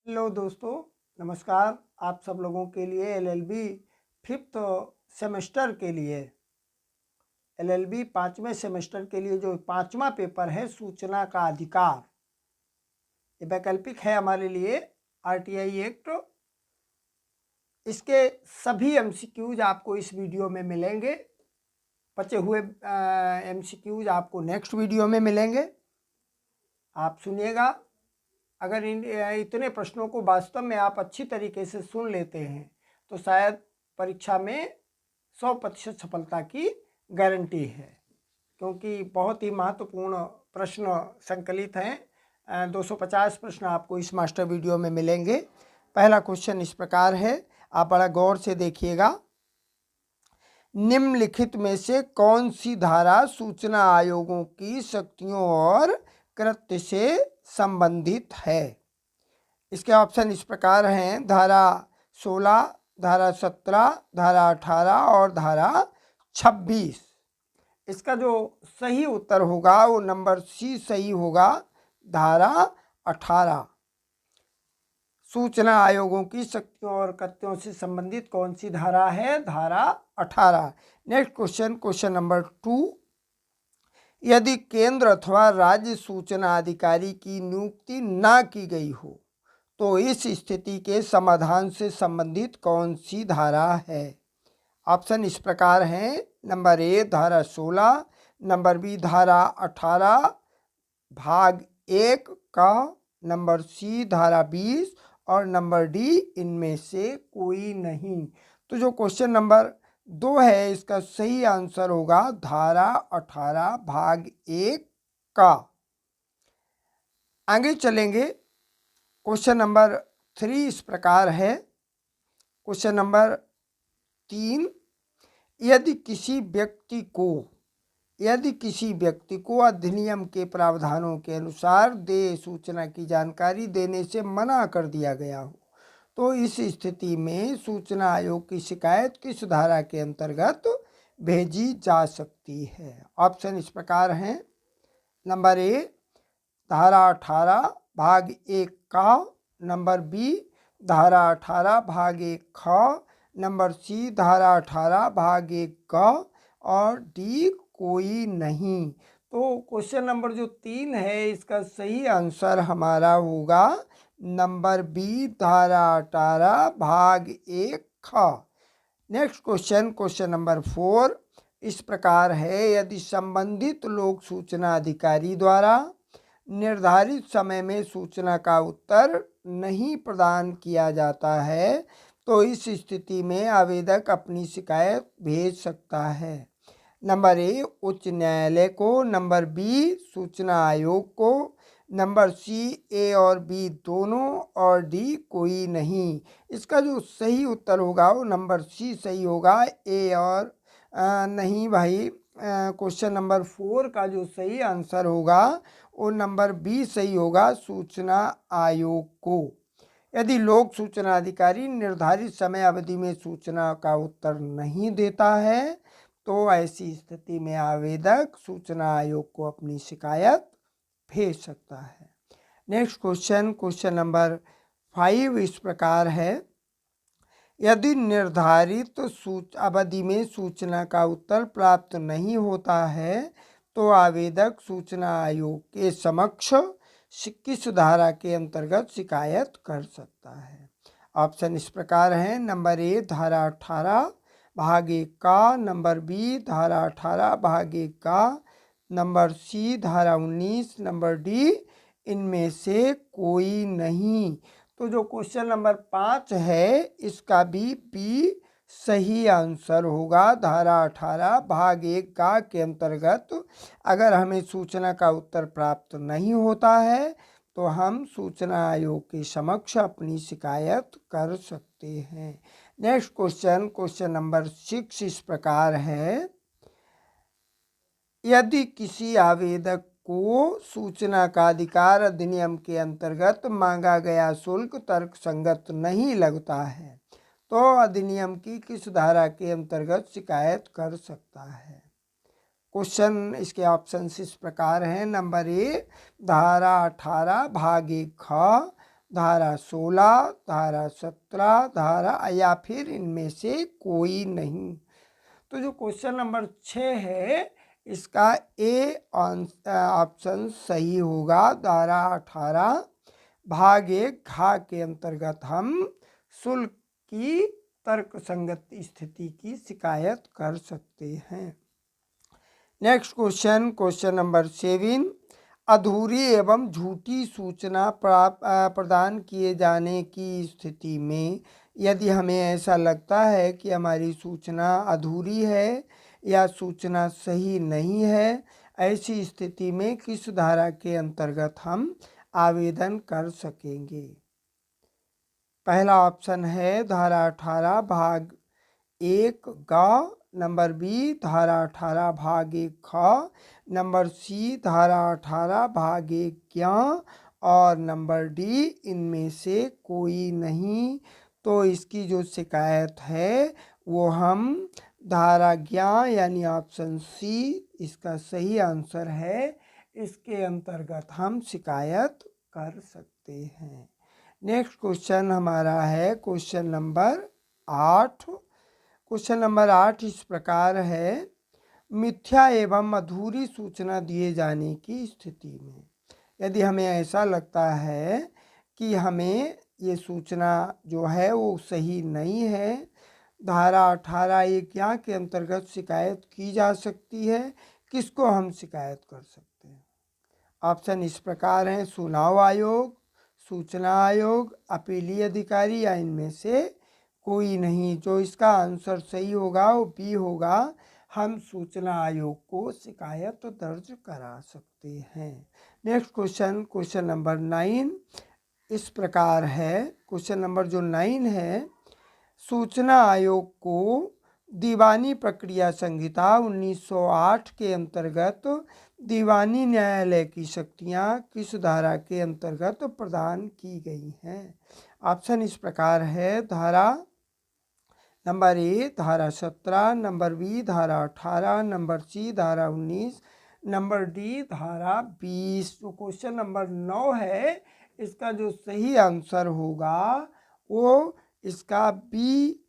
Hello दोस्तों, नमस्कार। आप सब लोगों के लिए एलएलबी फिफ्थ सेमेस्टर के लिए एलएलबी पाँचवें सेमेस्टर के लिए जो पाँचवा पेपर है सूचना का अधिकार, ये वैकल्पिक है हमारे लिए आरटीआई एक्ट। इसके सभी एमसीक्यूज आपको इस वीडियो में मिलेंगे। बचे हुए एमसीक्यूज आपको नेक्स्ट वीडियो में मिलेंगे। आप सुनिएगा। अगर इतने प्रश्नों को वास्तव में आप अच्छी तरीके से सुन लेते हैं तो शायद परीक्षा में 100% सफलता की गारंटी है, क्योंकि बहुत ही महत्वपूर्ण प्रश्न संकलित हैं। 250 प्रश्न आपको इस मास्टर वीडियो में मिलेंगे। पहला क्वेश्चन इस प्रकार है, आप बड़ा गौर से देखिएगा। निम्नलिखित में से कौन सी धारा सूचना आयोगों की शक्तियों और कृत्य से संबंधित है? इसके ऑप्शन इस प्रकार हैं, धारा 16, धारा 17, धारा 18 और धारा 26। इसका जो सही उत्तर होगा वो नंबर सी सही होगा, धारा 18। सूचना आयोगों की शक्तियों और कृत्यों से संबंधित कौन सी धारा है? धारा 18। Next question, question number 2। यदि केंद्र अथवा राज्य सूचना अधिकारी की नियुक्ति ना की गई हो तो इस स्थिति के समाधान से संबंधित कौन सी धारा है? ऑप्शन इस प्रकार हैं, नंबर ए धारा 16, नंबर बी धारा 18 भाग 1 का, नंबर सी धारा 20 और नंबर डी इनमें से कोई नहीं। तो जो क्वेश्चन नंबर 2 है इसका सही आंसर होगा धारा 18 भाग 1 का। आगे चलेंगे। क्वेश्चन नंबर 3 इस प्रकार है। क्वेश्चन नंबर 3, यदि किसी व्यक्ति को अधिनियम के प्रावधानों के अनुसार देय सूचना की जानकारी देने से मना कर दिया गया हो तो इस स्थिति में सूचना आयोग की शिकायत किस धारा के अंतर्गत भेजी जा सकती है? ऑप्शन इस प्रकार हैं, नंबर ए धारा 18 भाग 1 का, नंबर बी धारा 18 भाग 1 ख, नंबर सी धारा 18 भाग 1 ग और डी कोई नहीं। तो क्वेश्चन नंबर जो 3 है इसका सही आंसर हमारा होगा नंबर बी धारा 18 भाग 1 ख। नेक्स्ट क्वेश्चन, क्वेश्चन नंबर 4 इस प्रकार है, यदि संबंधित लोक सूचना अधिकारी द्वारा निर्धारित समय में सूचना का उत्तर नहीं प्रदान किया जाता है तो इस स्थिति में आवेदक अपनी शिकायत भेज सकता है। नंबर ए उच्च न्यायालय को, नंबर बी सूचना आयोग को, नंबर सी ए और बी दोनों और डी कोई नहीं। इसका जो सही उत्तर होगा वो नंबर सी सही होगा, ए और नहीं भाई। क्वेश्चन नंबर 4 का जो सही आंसर होगा वो नंबर बी सही होगा, सूचना आयोग को। यदि लोक सूचना अधिकारी निर्धारित समय अवधि में सूचना का उत्तर नहीं देता है तो ऐसी स्थिति में आवेदक सूचना आयोग को अपनी शिकायत भेज सकता है। नेक्स्ट क्वेश्चन, क्वेश्चन नंबर 5 इस प्रकार है, यदि निर्धारित अवधि में सूचना का उत्तर प्राप्त नहीं होता है तो आवेदक सूचना आयोग के समक्ष किस धारा के अंतर्गत शिकायत कर सकता है? ऑप्शन इस प्रकार हैं, नंबर ए धारा 18 भाग 1 का, नंबर बी धारा 18 भाग 1 का, नंबर सी धारा 19, नंबर डी इनमें से कोई नहीं। तो जो क्वेश्चन नंबर 5 है इसका भी बी सही आंसर होगा, धारा 18 भाग 1 का के अंतर्गत अगर हमें सूचना का उत्तर प्राप्त नहीं होता है तो हम सूचना आयोग के समक्ष अपनी शिकायत कर सकते हैं। नेक्स्ट क्वेश्चन, क्वेश्चन नंबर 6 इस प्रकार है, यदि किसी आवेदक को सूचना का अधिकार अधिनियम के अंतर्गत मांगा गया शुल्क तर्कसंगत नहीं लगता है तो अधिनियम की किस धारा के अंतर्गत शिकायत कर सकता है? क्वेश्चन इसके ऑप्शन इस प्रकार हैं, नंबर ए धारा 18 भाग 1 ख, धारा 16, धारा 17, धारा या फिर इनमें से कोई नहीं। तो जो क्वेश्चन नंबर 6 है इसका ए ऑप्शन सही होगा। धारा 18 भाग 1 घ के अंतर्गत हम शुल्क की तर्कसंगत स्थिति की शिकायत कर सकते हैं। नेक्स्ट क्वेश्चन, क्वेश्चन नंबर 7, अधूरी एवं झूठी सूचना प्रदान किए जाने की स्थिति में यदि हमें ऐसा लगता है कि हमारी सूचना अधूरी है या सूचना सही नहीं है, ऐसी स्थिति में किस धारा के अंतर्गत हम आवेदन कर सकेंगे? पहला ऑप्शन है धारा 18 भाग 1 ग, नंबर बी धारा 18 भाग 1 ख, नंबर सी धारा 18 भाग 1 ज्ञ और नंबर डी इनमें से कोई नहीं। तो इसकी जो शिकायत है वो हम धारा ज्ञ यानी ऑप्शन सी इसका सही आंसर है, इसके अंतर्गत हम शिकायत कर सकते हैं। नेक्स्ट क्वेश्चन हमारा है क्वेश्चन नंबर 8। क्वेश्चन नंबर 8 इस प्रकार है, मिथ्या एवं अधूरी सूचना दिए जाने की स्थिति में यदि हमें ऐसा लगता है कि हमें ये सूचना जो है वो सही नहीं है, धारा 18 एक यहाँ के अंतर्गत शिकायत की जा सकती है। किसको हम शिकायत कर सकते हैं? ऑप्शन इस प्रकार हैं, चुनाव आयोग, सूचना आयोग, अपीलीय अधिकारी या इनमें से कोई नहीं। जो इसका आंसर सही होगा वो बी होगा, हम सूचना आयोग को शिकायत दर्ज करा सकते हैं। नेक्स्ट क्वेश्चन, क्वेश्चन नंबर 9 इस प्रकार है। क्वेश्चन नंबर जो 9 है, सूचना आयोग को दीवानी प्रक्रिया संहिता 1908 के अंतर्गत दीवानी न्यायालय की शक्तियाँ किस धारा के अंतर्गत प्रदान की गई हैं? ऑप्शन इस प्रकार है, धारा नंबर ए धारा 17, नंबर बी धारा 18, नंबर सी धारा 19, नंबर डी धारा 20। तो क्वेश्चन नंबर 9 है, इसका जो सही आंसर होगा वो इसका बी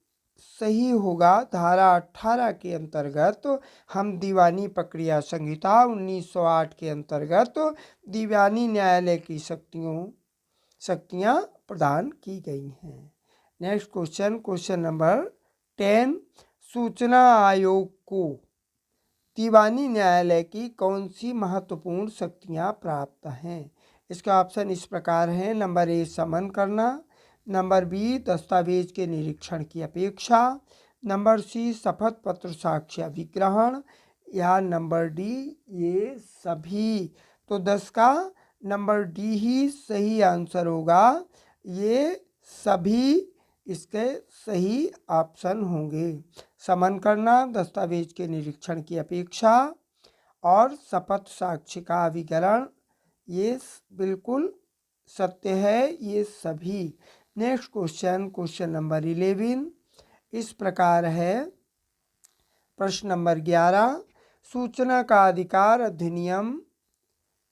सही होगा। धारा 18 के अंतर्गत हम दीवानी प्रक्रिया संहिता 1908 के अंतर्गत दीवानी न्यायालय की शक्तियाँ प्रदान की गई हैं। नेक्स्ट क्वेश्चन, क्वेश्चन नंबर 10, सूचना आयोग को दीवानी न्यायालय की कौन सी महत्वपूर्ण शक्तियाँ प्राप्त हैं? इसका ऑप्शन इस प्रकार है, नंबर ए समन करना, नंबर बी दस्तावेज के निरीक्षण की अपेक्षा, नंबर सी शपथ पत्र साक्ष्य अभिग्रहण या नंबर डी ये सभी। तो 10 का नंबर डी ही सही आंसर होगा, ये सभी इसके सही ऑप्शन होंगे। समन करना, दस्तावेज के निरीक्षण की अपेक्षा और शपथ साक्ष्य का अभिग्रहण ये बिल्कुल सत्य है, ये सभी। नेक्स्ट क्वेश्चन, क्वेश्चन नंबर 11 इस प्रकार है। प्रश्न नंबर 11, सूचना का अधिकार अधिनियम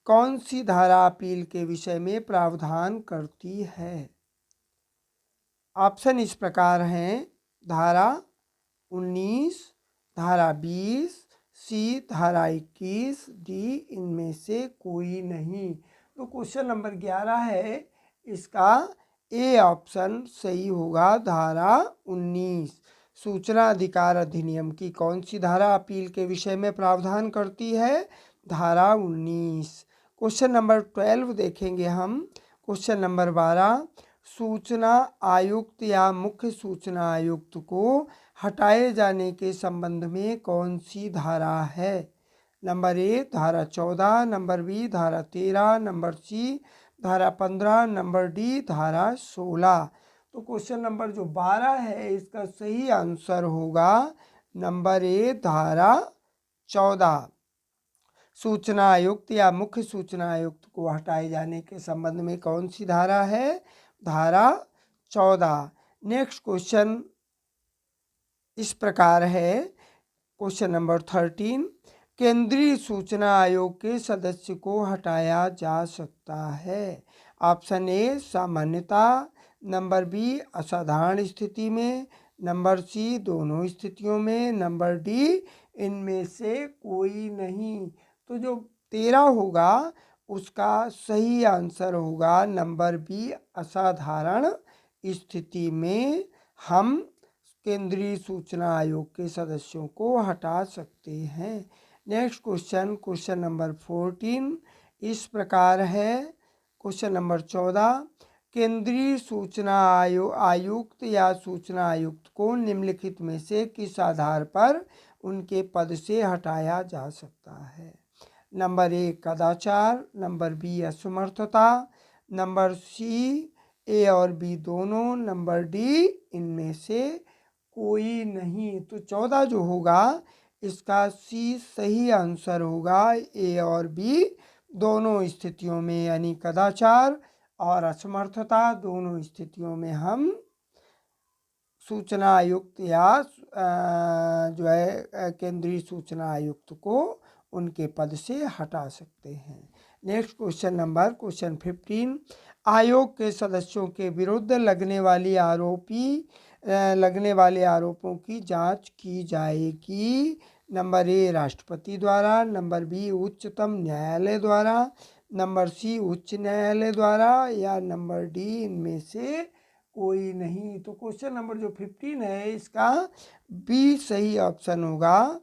कौन सी धारा अपील के विषय में प्रावधान करती है? ऑप्शन इस प्रकार हैं, धारा 19, धारा 20, सी धारा 21, डी इनमें से कोई नहीं। तो क्वेश्चन नंबर 11 है, इसका ए ऑप्शन सही होगा, धारा 19। सूचना अधिकार अधिनियम की कौन सी धारा अपील के विषय में प्रावधान करती है? धारा 19। क्वेश्चन नंबर 12 देखेंगे हम। क्वेश्चन नंबर 12, सूचना आयुक्त या मुख्य सूचना आयुक्त को हटाए जाने के संबंध में कौन सी धारा है? नंबर ए धारा 14, नंबर बी धारा 13, नंबर सी धारा 15, नंबर डी धारा 16। तो क्वेश्चन नंबर जो 12 है इसका सही आंसर होगा नंबर ए धारा 14। सूचना आयुक्त या मुख्य सूचना आयुक्त को हटाए जाने के संबंध में कौन सी धारा है? धारा 14। नेक्स्ट क्वेश्चन इस प्रकार है। क्वेश्चन नंबर 13, केंद्रीय सूचना आयोग के सदस्य को हटाया जा सकता है। ऑप्शन ए सामान्यता, नंबर बी असाधारण स्थिति में, नंबर सी दोनों स्थितियों में, नंबर डी इनमें से कोई नहीं। तो जो 13 होगा उसका सही आंसर होगा नंबर बी असाधारण स्थिति में हम केंद्रीय सूचना आयोग के सदस्यों को हटा सकते हैं। नेक्स्ट क्वेश्चन, क्वेश्चन नंबर 14 इस प्रकार है। क्वेश्चन नंबर 14, केंद्रीय सूचना आयुक्त या सूचना आयुक्त को निम्नलिखित में से किस आधार पर उनके पद से हटाया जा सकता है? नंबर ए कदाचार, नंबर बी असमर्थता, नंबर सी ए और बी दोनों, नंबर डी इनमें से कोई नहीं। तो 14 जो होगा इसका सी सही आंसर होगा, ए और बी दोनों स्थितियों में, यानी कदाचार और असमर्थता दोनों स्थितियों में हम सूचना आयुक्त या जो है केंद्रीय सूचना आयुक्त को उनके पद से हटा सकते हैं। नेक्स्ट क्वेश्चन नंबर क्वेश्चन 15, आयोग के सदस्यों के विरुद्ध लगने वाले आरोपों की जांच की जाएगी। नंबर ए राष्ट्रपति द्वारा, नंबर बी उच्चतम न्यायालय द्वारा, नंबर सी उच्च न्यायालय द्वारा, या नंबर डी इनमें से कोई नहीं। तो क्वेश्चन नंबर जो 15 है इसका बी सही ऑप्शन होगा,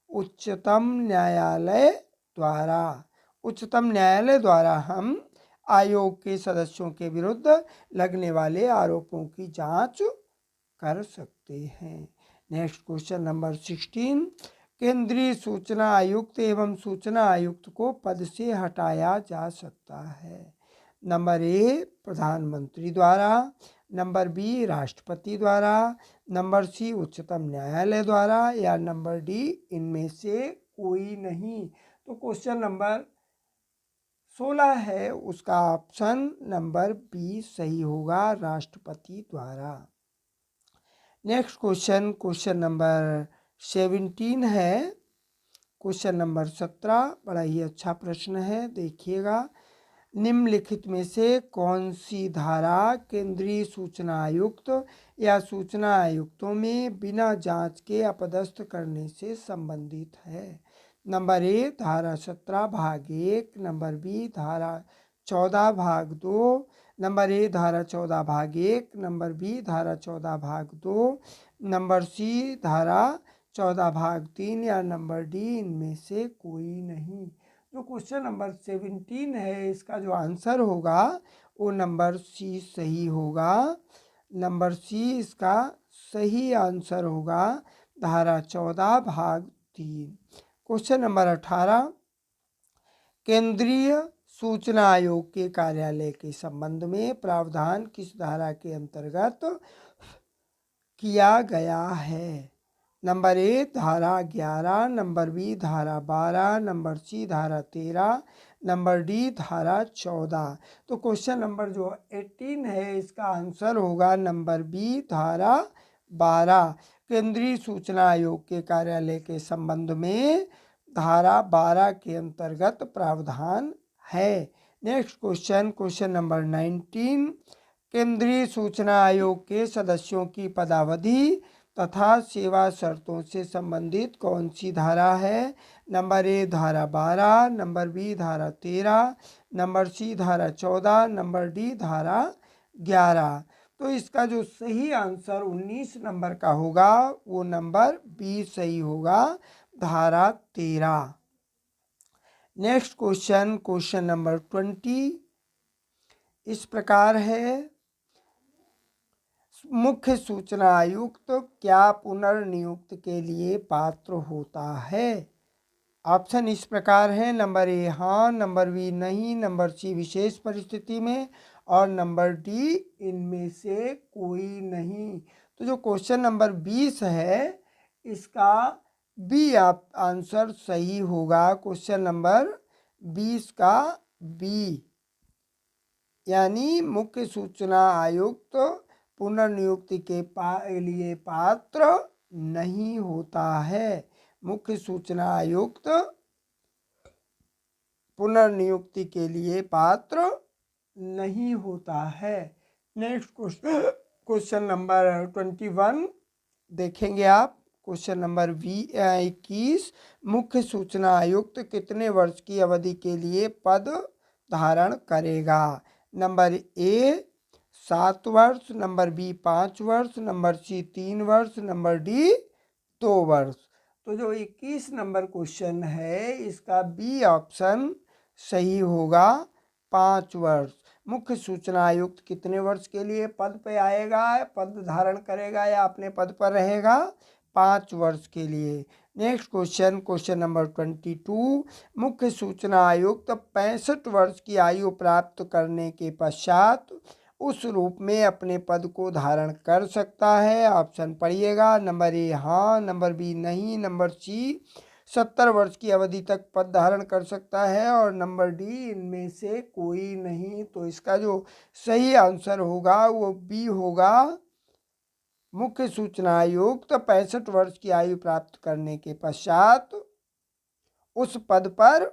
उच्चतम न्यायालय द्वारा। उच्चतम न्यायालय द्वारा हम आयोग के सदस्यों के विरुद्ध लगने वाले आरोपों की जांच कर सकते हैं। नेक्स्ट क्वेश्चन नंबर 16, केंद्रीय सूचना आयुक्त एवं सूचना आयुक्त को पद से हटाया जा सकता है। नंबर ए प्रधानमंत्री द्वारा, नंबर बी राष्ट्रपति द्वारा, नंबर सी उच्चतम न्यायालय द्वारा, या नंबर डी इनमें से कोई नहीं। तो क्वेश्चन नंबर 16 है उसका ऑप्शन नंबर बी सही होगा, राष्ट्रपति द्वारा। नेक्स्ट क्वेश्चन, क्वेश्चन नंबर 17 है। क्वेश्चन नंबर 17 बड़ा ही अच्छा प्रश्न है, देखिएगा। निम्नलिखित में से कौन सी धारा केंद्रीय सूचना आयुक्त या सूचना आयुक्तों में बिना जांच के अपदस्थ करने से संबंधित है? नंबर ए धारा 17 भाग 1, नंबर बी धारा 14 भाग 2, नंबर ए धारा 14 भाग 1, नंबर बी धारा 14 भाग 2, नंबर सी धारा 14 भाग 3, या नंबर डी इनमें से कोई नहीं। जो क्वेश्चन नंबर 17 है इसका जो आंसर होगा वो नंबर सी सही होगा। नंबर सी इसका सही आंसर होगा, धारा 14 भाग 3। क्वेश्चन नंबर 18, केंद्रीय सूचना आयोग के कार्यालय के संबंध में प्रावधान किस धारा के अंतर्गत किया गया है? नंबर ए धारा 11, नंबर बी धारा 12, नंबर सी धारा 13, नंबर डी धारा 14। तो क्वेश्चन नंबर जो 18 है इसका आंसर होगा नंबर बी धारा 12। केंद्रीय सूचना आयोग के कार्यालय के संबंध में धारा 12 के अंतर्गत प्रावधान है। नेक्स्ट क्वेश्चन, क्वेश्चन नंबर 19, केंद्रीय सूचना आयोग के सदस्यों की पदावधि तथा सेवा शर्तों से संबंधित कौन सी धारा है? नंबर ए धारा 12, नंबर बी धारा 13, नंबर सी धारा 14, नंबर डी धारा 11। तो इसका जो सही आंसर 19 नंबर का होगा वो नंबर बी सही होगा, धारा 13। नेक्स्ट क्वेश्चन, क्वेश्चन नंबर 20 इस प्रकार है। मुख्य सूचना आयुक्त क्या पुनर्नियुक्ति के लिए पात्र होता है? ऑप्शन इस प्रकार है, नंबर ए हाँ, नंबर बी नहीं, नंबर सी विशेष परिस्थिति में, और नंबर डी इनमें से कोई नहीं। तो जो क्वेश्चन नंबर 20 है इसका बी आंसर सही होगा, क्वेश्चन नंबर 20 का बी, यानी मुख्य सूचना आयुक्त पुनर्नियुक्ति के लिए पात्र नहीं होता है। मुख्य सूचना आयुक्त पुनर्नियुक्ति के लिए पात्र नहीं होता है। नेक्स्ट क्वेश्चन नंबर 21 देखेंगे आप। क्वेश्चन नंबर 21, मुख्य सूचना आयुक्त कितने वर्ष की अवधि के लिए पद धारण करेगा? नंबर ए 7 वर्ष, नंबर बी 5 वर्ष, नंबर सी 3 वर्ष, नंबर डी 2 वर्ष। तो जो 21 नंबर क्वेश्चन है इसका बी ऑप्शन सही होगा, 5 वर्ष। मुख्य सूचना आयुक्त कितने वर्ष के लिए पद पे आएगा, पद धारण करेगा या अपने पद पर रहेगा? 5 वर्ष के लिए। नेक्स्ट क्वेश्चन, क्वेश्चन नंबर 22, मुख्य सूचना आयुक्त 65 वर्ष की आयु प्राप्त करने के पश्चात उस रूप में अपने पद को धारण कर सकता है? ऑप्शन पढ़िएगा। नंबर ए हाँ, नंबर बी नहीं, नंबर सी 70 वर्ष की अवधि तक पद धारण कर सकता है और नंबर डी इनमें से कोई नहीं। तो इसका जो सही आंसर होगा वो बी होगा। मुख्य सूचना आयुक्त 65 वर्ष की आयु प्राप्त करने के पश्चात उस पद पर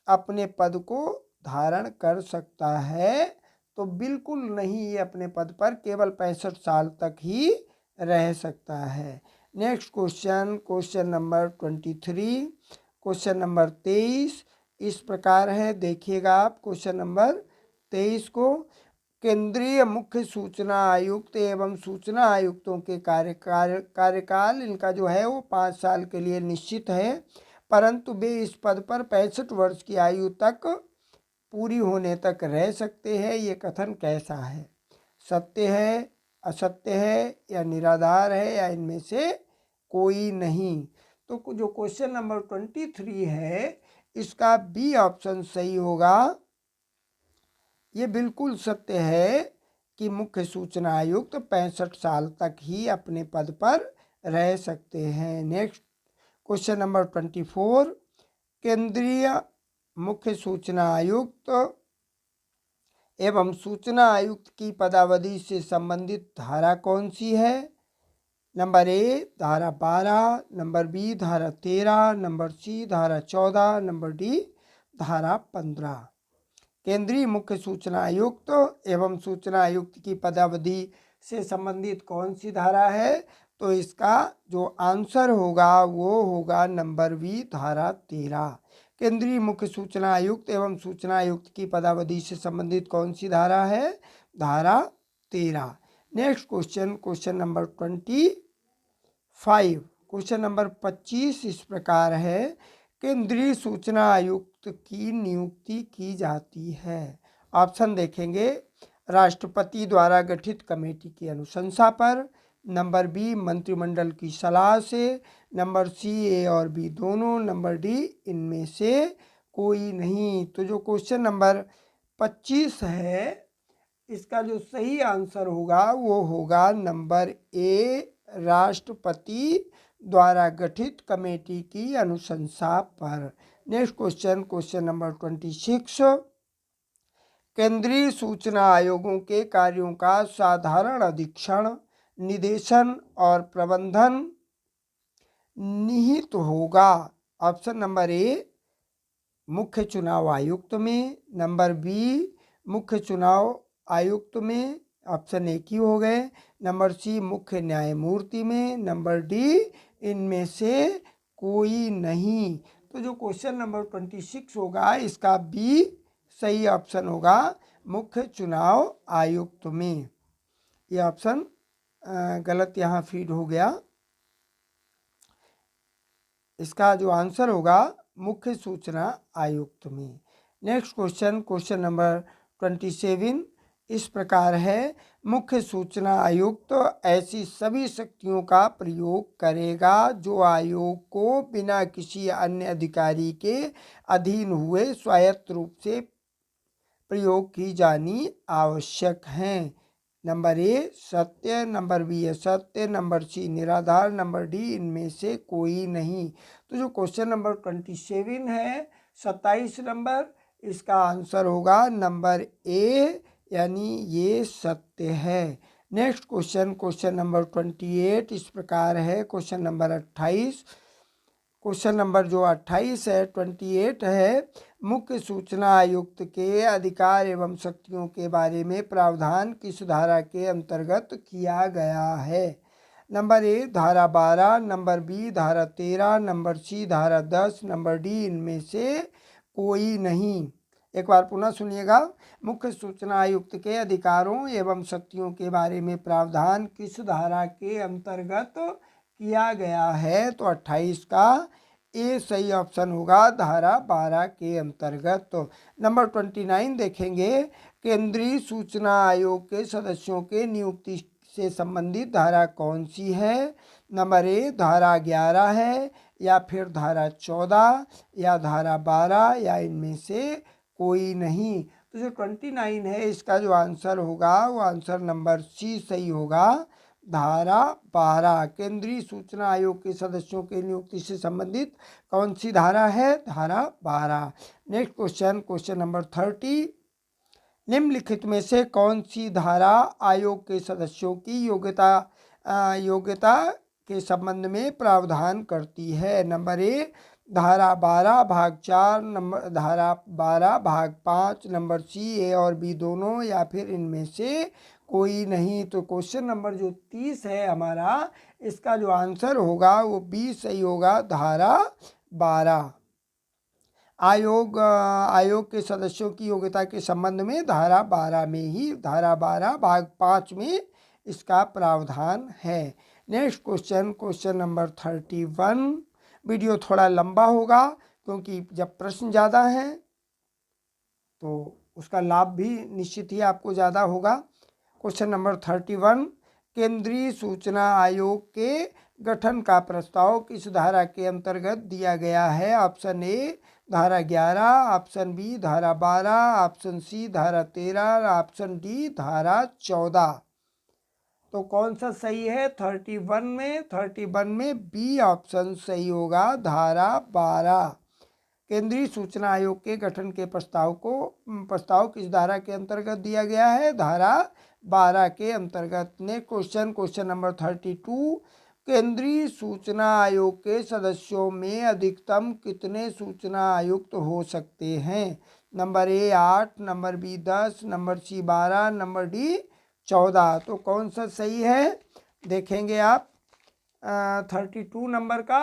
अपने पद को धारण कर सकता है। तो बिल्कुल नहीं, ये अपने पद पर केवल 65 साल तक ही रह सकता है। Next question, question number 23, question number 23 इस प्रकार है, देखिएगा आप क्वेश्चन नंबर 23 को। केंद्रीय मुख्य सूचना आयुक्त एवं सूचना आयुक्तों के कार्यकाल इनका जो है वो 5 साल के लिए निश्चित है, परंतु वे इस पद पर 65 वर्ष की आयु तक पूरी होने तक रह सकते हैं। ये कथन कैसा है? सत्य है, असत्य है या निराधार है या इनमें से कोई नहीं? तो जो क्वेश्चन नंबर 23 है इसका बी ऑप्शन सही होगा। ये बिल्कुल सत्य है कि मुख्य सूचना आयुक्त 65 साल तक ही अपने पद पर रह सकते हैं। नेक्स्ट क्वेश्चन नंबर 24, केंद्रीय मुख्य सूचना आयुक्त एवं सूचना आयुक्त की पदावधि से संबंधित धारा कौन सी है? नंबर ए धारा 12, नंबर बी धारा 13, नंबर सी धारा 14, नंबर डी धारा 15। केंद्रीय मुख्य सूचना आयुक्त एवं सूचना आयुक्त की पदावधि से संबंधित कौन सी धारा है? तो इसका जो आंसर होगा वो होगा नंबर बी धारा 13। केंद्रीय मुख्य सूचना आयुक्त एवं सूचना आयुक्त की पदावधि से संबंधित कौन सी धारा है? धारा 13। Next question, question number 25, question number 25 इस प्रकार है, केंद्रीय सूचना आयुक्त की नियुक्ति की जाती है। ऑप्शन देखेंगे, राष्ट्रपति द्वारा गठित कमेटी की अनुशंसा पर, नंबर बी मंत्रिमंडल की सलाह से, नंबर सी ए और बी दोनों, नंबर डी इनमें से कोई नहीं। तो जो क्वेश्चन नंबर 25 है इसका जो सही आंसर होगा वो होगा नंबर ए राष्ट्रपति द्वारा गठित कमेटी की अनुशंसा पर। नेक्स्ट क्वेश्चन, क्वेश्चन नंबर 26, केंद्रीय सूचना आयोगों के कार्यों का साधारण अधीक्षण, निदेशन और प्रबंधन निहित होगा। ऑप्शन नंबर ए मुख्य चुनाव आयुक्त में, नंबर बी मुख्य चुनाव आयुक्त में, ऑप्शन एक ही हो गए, नंबर सी मुख्य न्यायमूर्ति में, नंबर डी इनमें से कोई नहीं। तो जो क्वेश्चन नंबर 26 होगा इसका बी सही ऑप्शन होगा, मुख्य चुनाव आयुक्त में। ये ऑप्शन गलत यहाँ फीड हो गया, इसका जो आंसर होगा मुख्य सूचना आयुक्त में। नेक्स्ट क्वेश्चन, क्वेश्चन नंबर 27 इस प्रकार है, मुख्य सूचना आयुक्त ऐसी सभी शक्तियों का प्रयोग करेगा जो आयोग को बिना किसी अन्य अधिकारी के अधीन हुए स्वायत्त रूप से प्रयोग की जानी आवश्यक हैं। नंबर ए सत्य, नंबर बी असत्य, नंबर सी निराधार, नंबर डी इनमें से कोई नहीं। तो जो क्वेश्चन नंबर 27 है 27 नंबर, इसका आंसर होगा नंबर ए, यानी ये सत्य है। नेक्स्ट क्वेश्चन, क्वेश्चन नंबर 28 इस प्रकार है, क्वेश्चन नंबर 28, क्वेश्चन नंबर जो 28 है 28 है, मुख्य सूचना आयुक्त के अधिकार एवं शक्तियों के बारे में प्रावधान किस धारा के अंतर्गत किया गया है? नंबर ए धारा 12, नंबर बी धारा 13, नंबर सी धारा 10, नंबर डी इनमें से कोई नहीं। एक बार पुनः सुनिएगा। मुख्य सूचना आयुक्त के अधिकारों एवं शक्तियों के बारे में प्रावधान किस धारा के अंतर्गत किया गया है? तो 28 का ए सही ऑप्शन होगा, धारा 12 के अंतर्गत। तो नंबर 29 देखेंगे, केंद्रीय सूचना आयोग के सदस्यों के नियुक्ति से संबंधित धारा कौन सी है? नंबर ए धारा 11 है, या फिर धारा 14, या धारा 12, या इनमें से कोई नहीं। तो जो 29 है इसका जो आंसर होगा वो आंसर नंबर सी सही होगा, धारा 12। केंद्रीय सूचना आयोग के सदस्यों के नियुक्ति से संबंधित कौन सी धारा है? धारा 12। नेक्स्ट क्वेश्चन, क्वेश्चन नंबर 30, निम्नलिखित में से कौन सी धारा आयोग के सदस्यों की योग्यता के संबंध में प्रावधान करती है? नंबर ए धारा 12 भाग 4, नंबर धारा 12 भाग 5, नंबर सी ए और बी दोनों, या फिर इनमें से कोई नहीं। तो क्वेश्चन नंबर जो 30 है हमारा, इसका जो आंसर होगा वो बी सही होगा, धारा 12। आयोग के सदस्यों की योग्यता के संबंध में धारा 12 में ही, धारा 12 भाग 5 में इसका प्रावधान है। Next question, question number 31। Video थोड़ा लंबा होगा क्योंकि जब प्रश्न ज़्यादा हैं तो उसका लाभ भी निश्चित ही आपको ज़्यादा होगा। क्वेश्चन नंबर 31, केंद्रीय सूचना आयोग के गठन का प्रस्ताव किस धारा के अंतर्गत दिया गया है? ऑप्शन ए धारा 11, ऑप्शन बी धारा 12, ऑप्शन सी धारा 13, ऑप्शन डी धारा 14। तो कौन सा सही है? 31 में बी ऑप्शन सही होगा, धारा 12। केंद्रीय सूचना आयोग के गठन के प्रस्ताव किस धारा के अंतर्गत दिया गया है? धारा 12 के अंतर्गत। ने क्वेश्चन नंबर 32, केंद्रीय सूचना आयोग के सदस्यों में अधिकतम कितने सूचना आयुक्त हो सकते हैं? Number A 8, number B 10, number C 12, number D 14। तो कौन सा सही है? देखेंगे आप 32 नंबर का,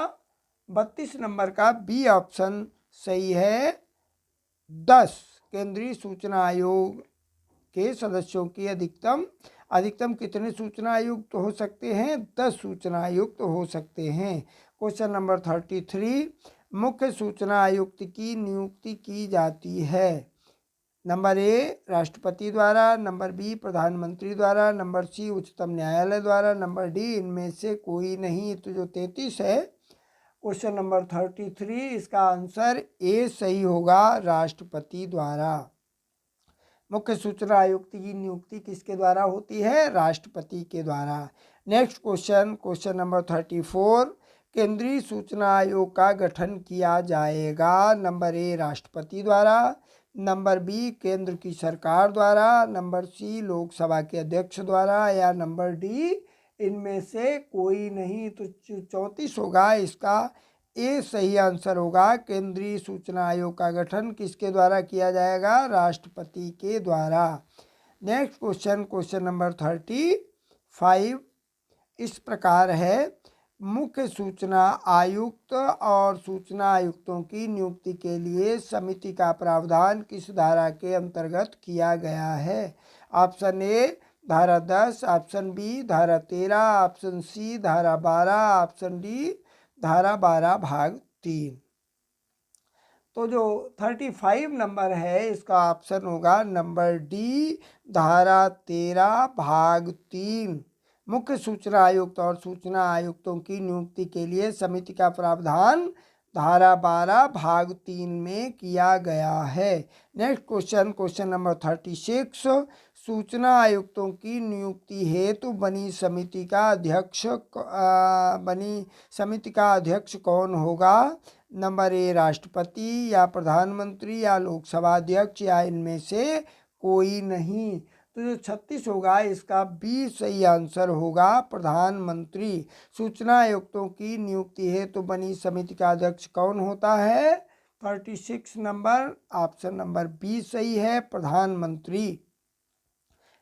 32 नंबर का बी ऑप्शन सही है, 10। केंद्रीय सूचना आयोग के सदस्यों की अधिकतम कितने सूचना आयुक्त हो सकते हैं? 10 सूचना आयुक्त हो सकते हैं। क्वेश्चन नंबर 33, मुख्य सूचना आयुक्त की नियुक्ति की जाती है? नंबर ए राष्ट्रपति द्वारा, नंबर बी प्रधानमंत्री द्वारा, नंबर सी उच्चतम न्यायालय द्वारा, नंबर डी इनमें से कोई नहीं। तो जो 33 है क्वेश्चन नंबर 33, इसका आंसर ए सही होगा, राष्ट्रपति द्वारा। मुख्य सूचना आयुक्त की नियुक्ति किसके द्वारा होती है? राष्ट्रपति के द्वारा। नेक्स्ट क्वेश्चन, क्वेश्चन नंबर 34, केंद्रीय सूचना आयोग का गठन किया जाएगा? नंबर ए राष्ट्रपति द्वारा, नंबर बी केंद्र की सरकार द्वारा, नंबर सी लोकसभा के अध्यक्ष द्वारा, या नंबर डी इनमें से कोई नहीं। तो 34 होगा, इसका ए सही आंसर होगा। केंद्रीय सूचना आयोग का गठन किसके द्वारा किया जाएगा? राष्ट्रपति के द्वारा। नेक्स्ट क्वेश्चन, क्वेश्चन नंबर 35 इस प्रकार है, मुख्य सूचना आयुक्त और सूचना आयुक्तों की नियुक्ति के लिए समिति का प्रावधान किस धारा के अंतर्गत किया गया है? ऑप्शन ए धारा 10, ऑप्शन बी धारा 13, ऑप्शन सी धारा 12, ऑप्शन डी धारा 12 भाग 3। तो जो 35 नंबर है इसका ऑप्शन होगा नंबर डी, धारा 13 भाग 3। मुख्य सूचना आयुक्त और सूचना आयुक्तों की नियुक्ति के लिए समिति का प्रावधान धारा 12 भाग 3 में किया गया है। नेक्स्ट क्वेश्चन, क्वेश्चन नंबर 36, सूचना आयुक्तों की नियुक्ति हेतु बनी समिति का अध्यक्ष कौन होगा? नंबर ए राष्ट्रपति, या प्रधानमंत्री, या लोकसभा अध्यक्ष, या इनमें से कोई नहीं। तो जो 36 होगा इसका बी सही आंसर होगा। प्रधानमंत्री। सूचना आयुक्तों की नियुक्ति हेतु बनी समिति का अध्यक्ष कौन होता है? 36 नंबर, ऑप्शन नंबर बी सही है, प्रधानमंत्री।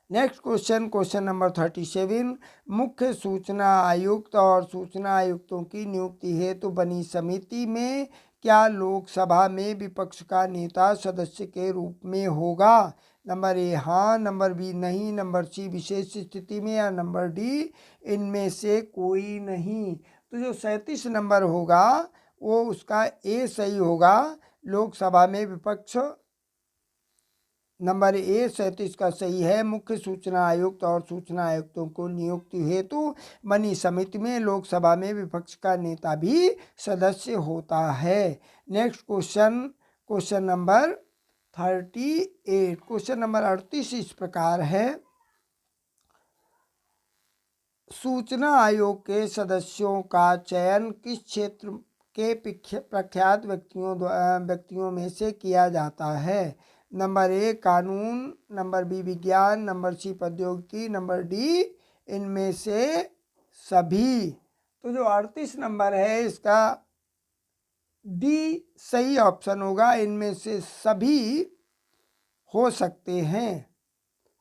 Next question, question number 37। मुख्य सूचना आयुक्त और सूचना आयुक्तों की नियुक्ति हेतु बनी समिति में क्या लोकसभा में विपक्ष का नेता सदस्य के रूप में होगा? नंबर ए हाँ, नंबर बी नहीं, नंबर सी विशेष स्थिति में, या नंबर डी इनमें से कोई नहीं। तो जो 37 नंबर होगा वो उसका ए सही होगा। लोकसभा में विपक्ष, नंबर ए 37 का सही है। मुख्य सूचना आयुक्त और सूचना आयुक्तों को नियुक्ति हेतु बनी समिति में लोकसभा में विपक्ष का नेता भी सदस्य होता है। Next question, question number 38। Question number 38 इस प्रकार है। सूचना आयोग के सदस्यों का चयन किस क्षेत्र के प्रख्यात व्यक्तियों में से किया जाता है? नंबर ए कानून, नंबर बी विज्ञान, नंबर सी प्रौद्योगिकी, नंबर डी इनमें से सभी। तो जो 38 नंबर है इसका डी सही ऑप्शन होगा। इनमें से सभी हो सकते हैं।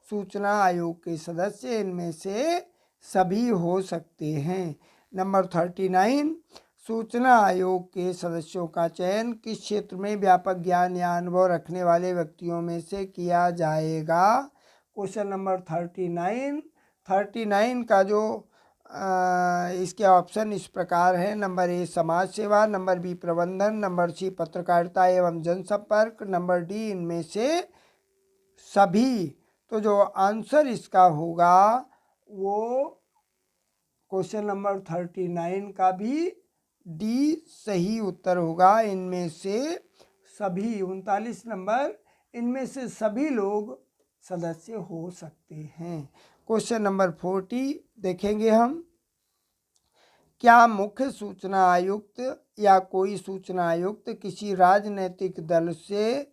सूचना आयोग के सदस्य इनमें से सभी हो सकते हैं। नंबर 39। सूचना आयोग के सदस्यों का चयन किस क्षेत्र में व्यापक ज्ञान या अनुभव रखने वाले व्यक्तियों में से किया जाएगा? क्वेश्चन नंबर 39 का जो इसके ऑप्शन इस प्रकार है। नंबर ए समाज सेवा, नंबर बी प्रबंधन, नंबर सी पत्रकारिता एवं जनसंपर्क, नंबर डी इनमें से सभी। तो जो आंसर इसका होगा वो क्वेश्चन नंबर 39 का भी डी सही उत्तर होगा। इनमें से सभी 39 नंबर, इनमें से सभी लोग सदस्य हो सकते हैं। क्वेश्चन नंबर 40 देखेंगे हम। क्या मुख्य सूचना आयुक्त या कोई सूचना आयुक्त किसी राजनीतिक दल से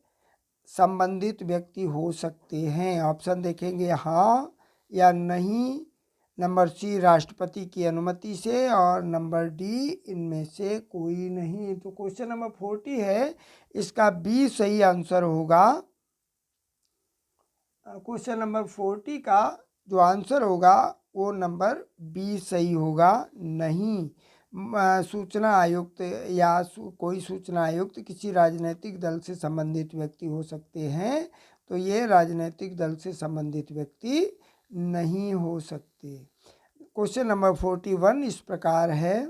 संबंधित व्यक्ति हो सकते हैं? ऑप्शन देखेंगे हाँ या नहीं। नंबर सी राष्ट्रपति की अनुमति से, और नंबर डी इनमें से कोई नहीं। तो क्वेश्चन नंबर 40 है इसका बी सही आंसर होगा। क्वेश्चन नंबर 40 का जो आंसर होगा वो नंबर बी सही होगा। नहीं, सूचना आयुक्त या कोई सूचना आयुक्त किसी राजनीतिक दल से संबंधित व्यक्ति हो सकते हैं, तो ये राजनीतिक दल से संबंधित व्यक्ति नहीं हो सकते। क्वेश्चन नंबर 41 इस प्रकार है।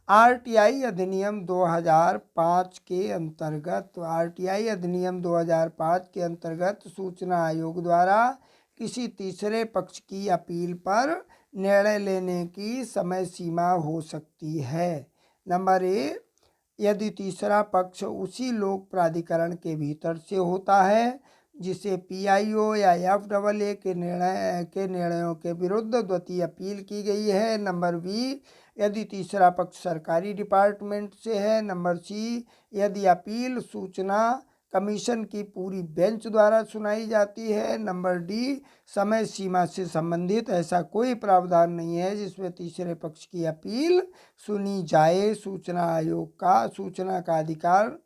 आरटीआई अधिनियम 2005 के अंतर्गत, आरटीआई अधिनियम 2005 के अंतर्गत सूचना आयोग द्वारा किसी तीसरे पक्ष की अपील पर निर्णय लेने की समय सीमा हो सकती है। नंबर ए यदि तीसरा पक्ष उसी लोक प्राधिकरण के भीतर से होता है जिसे पीआईओ या एफडब्ल्यूए के निर्णयों के विरुद्ध द्वितीय अपील की गई है। नंबर बी यदि तीसरा पक्ष सरकारी डिपार्टमेंट से है। नंबर सी यदि अपील सूचना कमीशन की पूरी बेंच द्वारा सुनाई जाती है। नंबर डी समय सीमा से संबंधित ऐसा कोई प्रावधान नहीं है जिसमें तीसरे पक्ष की अपील सुनी जाए। सूचना आयोग का सूचना का अधिकार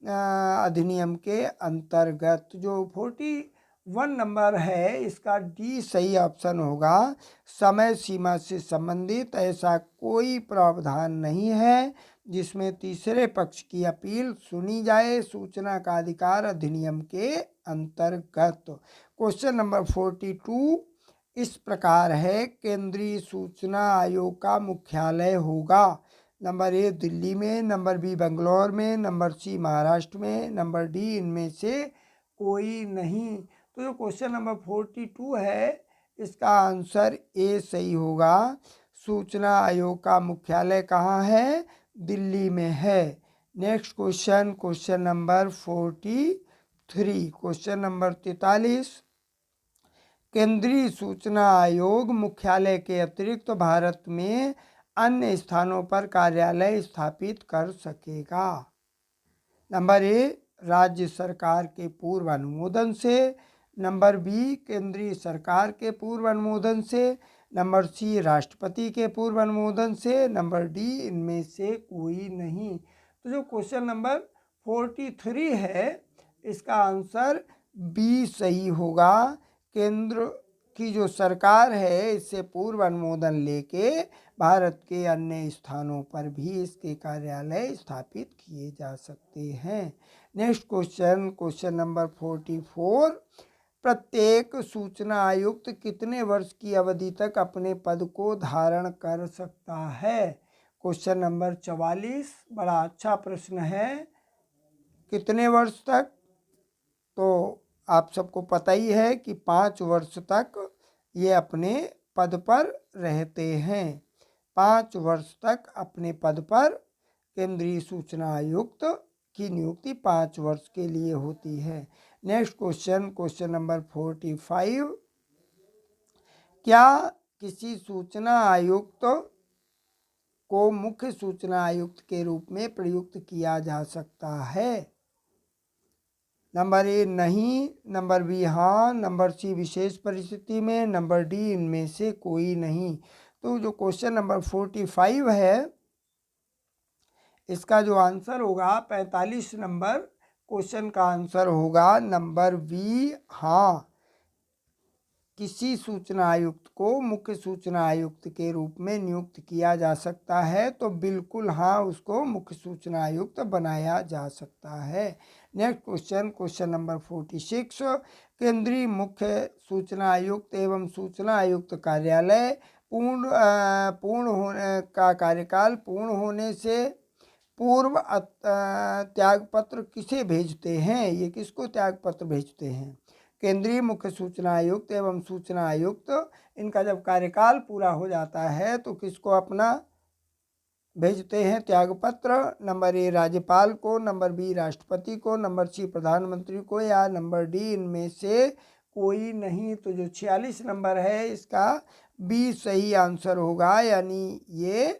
अधिनियम के अंतर्गत। जो 41 नंबर है इसका डी सही ऑप्शन होगा। समय सीमा से संबंधित ऐसा कोई प्रावधान नहीं है जिसमें तीसरे पक्ष की अपील सुनी जाए सूचना का अधिकार अधिनियम के अंतर्गत। क्वेश्चन नंबर 42 इस प्रकार है। केंद्रीय सूचना आयोग का मुख्यालय होगा। नंबर ए दिल्ली में, नंबर बी बेंगलोर में, नंबर सी महाराष्ट्र में, नंबर डी इनमें से कोई नहीं। तो जो क्वेश्चन नंबर 42 है इसका आंसर ए सही होगा। सूचना आयोग का मुख्यालय कहाँ है? दिल्ली में है। Next question, question number 43। Question number 43। केंद्रीय सूचना आयोग मुख्यालय के अतिरिक्त भारत में अन्य स्थानों पर कार्यालय स्थापित कर सकेगा। नंबर ए राज्य सरकार के पूर्व अनुमोदन से, नंबर बी केंद्रीय सरकार के पूर्व अनुमोदन से, नंबर सी राष्ट्रपति के पूर्व अनुमोदन से, नंबर डी इनमें से कोई नहीं। तो जो क्वेश्चन नंबर 43 है इसका आंसर बी सही होगा। केंद्र की जो सरकार है इससे पूर्व अनुमोदन लेके भारत के अन्य स्थानों पर भी इसके कार्यालय स्थापित किए जा सकते हैं। नेक्स्ट क्वेश्चन, क्वेश्चन नंबर 44, प्रत्येक सूचना आयुक्त कितने वर्ष की अवधि तक अपने पद को धारण कर सकता है? क्वेश्चन नंबर 44 बड़ा अच्छा प्रश्न है। कितने वर्ष तक? तो आप सबको पता ही है कि 5 वर्ष तक ये अपने पद पर रहते हैं। 5 वर्ष तक अपने पद पर केंद्रीय सूचना आयुक्त की नियुक्ति 5 वर्ष के लिए होती है। नेक्स्ट क्वेश्चन, क्वेश्चन नंबर 45, क्या किसी सूचना आयुक्त को मुख्य सूचना आयुक्त के रूप में प्रयुक्त किया जा सकता है? नंबर ए नहीं, नंबर बी हाँ, नंबर सी विशेष परिस्थिति में, नंबर डी इनमें से कोई नहीं। तो जो क्वेश्चन नंबर 45 है इसका जो आंसर होगा 45 नंबर क्वेश्चन का आंसर होगा नंबर बी हाँ। किसी सूचना आयुक्त को मुख्य सूचना आयुक्त के रूप में नियुक्त किया जा सकता है, तो बिल्कुल हाँ उसको मुख्य सूचना आयुक्त बनाया जा सकता है। नेक्स्ट क्वेश्चन, क्वेश्चन नंबर 46, केंद्रीय मुख्य सूचना आयुक्त एवं सूचना आयुक्त कार्यालय पूर्ण होने का कार्यकाल पूर्ण होने से पूर्व त्यागपत्र किसे भेजते हैं? ये किसको त्यागपत्र भेजते हैं? केंद्रीय मुख्य सूचना आयुक्त एवं सूचना आयुक्त इनका जब कार्यकाल पूरा हो जाता है तो किसको अपना भेजते हैं त्यागपत्र? नंबर ए राज्यपाल को, नंबर बी राष्ट्रपति को, नंबर सी प्रधानमंत्री को, या नंबर डी इनमें से कोई नहीं। तो जो 46 नंबर है इसका बी सही आंसर होगा, यानी ये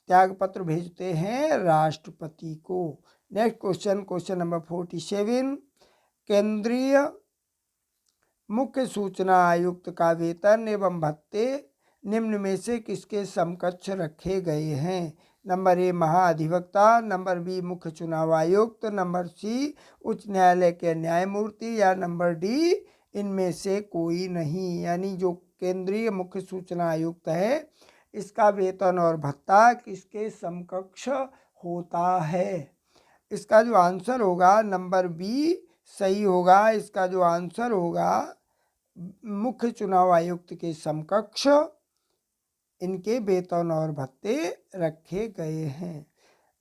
त्यागपत्र भेजते हैं राष्ट्रपति को। नेक्स्ट क्वेश्चन, क्वेश्चन नंबर 47, केंद्रीय मुख्य सूचना आयुक्त का वेतन एवं भत्ते निम्न में से किसके समकक्ष रखे गए हैं? नंबर ए महाधिवक्ता, नंबर बी मुख्य चुनाव आयुक्त, नंबर सी उच्च न्यायालय के न्यायमूर्ति, या नंबर डी इनमें से कोई नहीं। यानी जो केंद्रीय मुख्य सूचना आयुक्त है इसका वेतन और भत्ता किसके समकक्ष होता है? इसका जो आंसर होगा नंबर बी सही होगा। इसका जो आंसर होगा मुख्य चुनाव आयुक्त के समकक्ष इनके वेतन और भत्ते रखे गए हैं।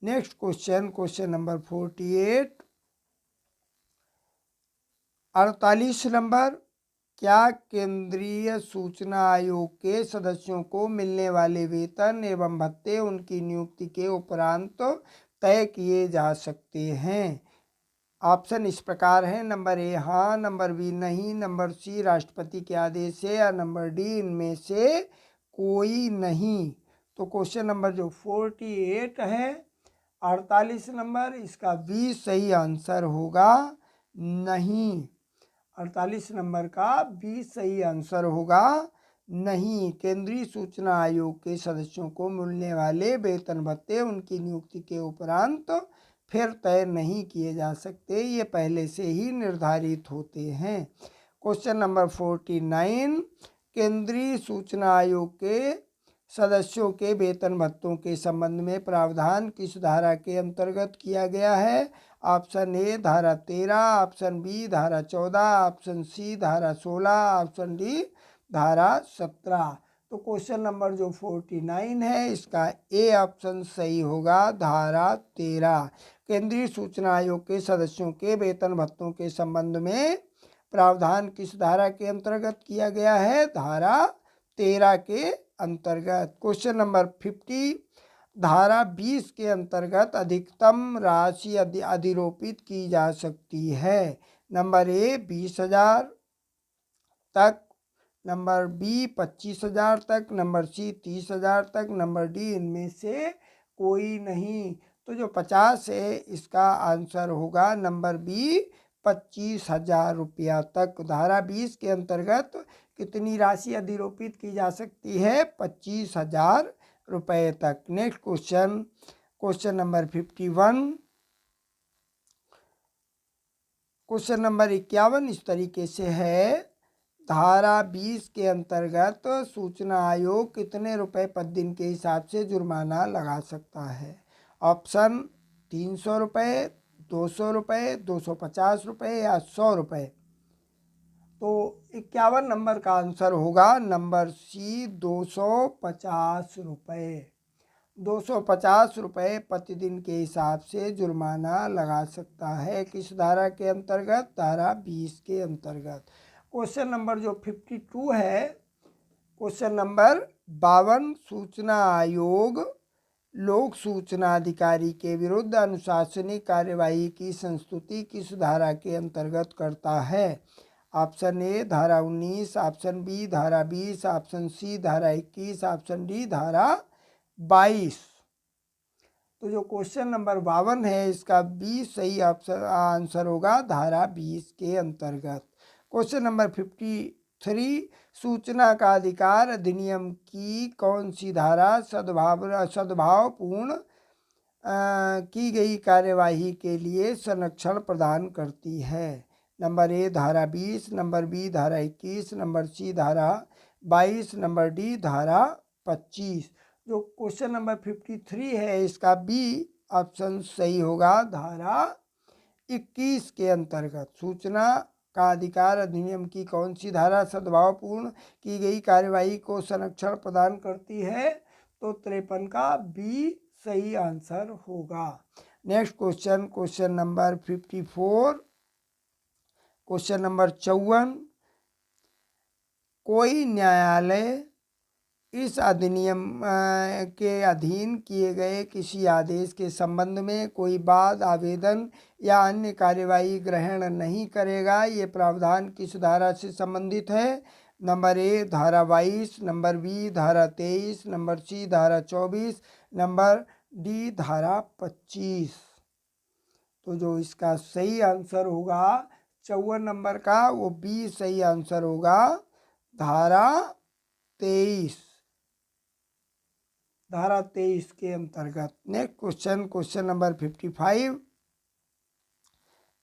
Next question, question number 48, 48 number, क्या केंद्रीय सूचना आयोग के सदस्यों को मिलने वाले वेतन एवं भत्ते उनकी नियुक्ति के उपरांत तय किए जा सकते हैं? ऑप्शन इस प्रकार है, नंबर ए हाँ, नंबर बी नहीं, नंबर सी राष्ट्रपति के आदेश से, या नंबर डी इनमें से कोई नहीं। तो क्वेश्चन नंबर जो 48 है 48 नंबर, इसका बी सही आंसर होगा नहीं। 48 नंबर का बी सही आंसर होगा नहीं। केंद्रीय सूचना आयोग के सदस्यों को मिलने वाले वेतन भत्ते उनकी नियुक्ति के उपरांत फिर तय नहीं किए जा सकते, ये पहले से ही निर्धारित होते हैं। क्वेश्चन नंबर 49, केंद्रीय सूचना आयोग के सदस्यों के वेतन भत्तों के संबंध में प्रावधान किस धारा के अंतर्गत किया गया है? ऑप्शन ए धारा 13, ऑप्शन बी धारा 14, ऑप्शन सी धारा 16, ऑप्शन डी धारा 17। तो क्वेश्चन नंबर जो 49 है इसका ए ऑप्शन सही होगा, धारा 13। केंद्रीय सूचना आयोग के सदस्यों के वेतन भत्तों के संबंध में प्रावधान किस धारा के अंतर्गत किया गया है? धारा 13 के अंतर्गत। क्वेश्चन नंबर 50, धारा 20 के अंतर्गत अधिकतम राशि अधिरोपित की जा सकती है। नंबर ए 20,000 तक, नंबर बी 25,000 तक, नंबर सी 30,000 तक, नंबर डी इनमें से कोई नहीं। तो जो 50 है इसका आंसर होगा नंबर बी 25,000 रुपया तक। धारा 20 के अंतर्गत कितनी राशि अधिरोपित की जा सकती है? 25,000 रुपये तक। Next question, question number 51। Question number 51 इस तरीके से है, धारा 20 के अंतर्गत सूचना आयोग कितने रुपए प्रतिदिन के हिसाब से जुर्माना लगा सकता है? ऑप्शन 300 रुपये, 200 रुपये, 250 रुपये या 100 रुपये। तो 51 नंबर का आंसर होगा नंबर सी, 250 रुपये। 250 रुपये प्रतिदिन के हिसाब से जुर्माना लगा सकता है। किस धारा के अंतर्गत? धारा 20 के अंतर्गत। क्वेश्चन नंबर जो 52 है, क्वेश्चन नंबर 52, सूचना आयोग लोक सूचना अधिकारी के विरुद्ध अनुशासनिक कार्यवाही की संस्तुति किस धारा के अंतर्गत करता है? ऑप्शन ए धारा 19, ऑप्शन बी धारा 20, ऑप्शन सी धारा 21, ऑप्शन डी धारा 22। तो जो क्वेश्चन नंबर 52 है इसका बी सही आंसर होगा धारा 20 के अंतर्गत। क्वेश्चन नंबर 53, सूचना का अधिकार अधिनियम की कौन सी धारा सद्भावपूर्ण की गई कार्यवाही के लिए संरक्षण प्रदान करती है? नंबर ए धारा 20, नंबर बी धारा 21, नंबर सी धारा 22, नंबर डी धारा 25। जो क्वेश्चन नंबर 53 है इसका बी ऑप्शन सही होगा धारा 21 के अंतर्गत। सूचना का अधिकार अधिनियम की कौन सी धारा सद्भावपूर्ण की गई कार्यवाही को संरक्षण प्रदान करती है? तो 53 का बी सही आंसर होगा। Next question, question number 54, question number 54, कोई न्यायालय इस अधिनियम के अधीन किए गए किसी आदेश के संबंध में कोई वाद, आवेदन या अन्य कार्यवाही ग्रहण नहीं करेगा। ये प्रावधान किस धारा से संबंधित है? नंबर ए धारा 22, नंबर बी धारा 23, नंबर सी धारा 24, नंबर डी धारा 25। तो जो इसका सही आंसर होगा 54 नंबर का, वो बी सही आंसर होगा धारा 23, धारा 23 के अंतर्गत। नेक्स्ट क्वेश्चन, क्वेश्चन नंबर 55,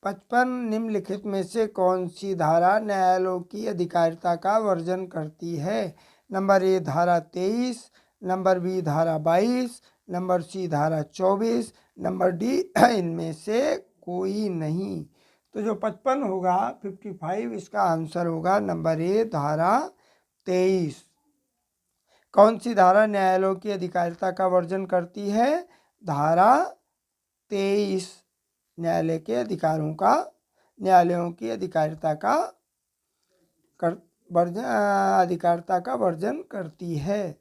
55, निम्नलिखित में से कौन सी धारा न्यायालयों की अधिकारिता का वर्जन करती है? नंबर ए धारा 23, नंबर बी धारा 22, नंबर सी धारा 24, नंबर डी इनमें से कोई नहीं। तो जो 55 होगा 55 इसका आंसर होगा नंबर ए धारा 23। कौन सी धारा न्यायालयों की अधिकारिता का वर्जन करती है? धारा 23 न्यायालय के अधिकारों का, न्यायालयों की अधिकारिता का वर्जन करती है।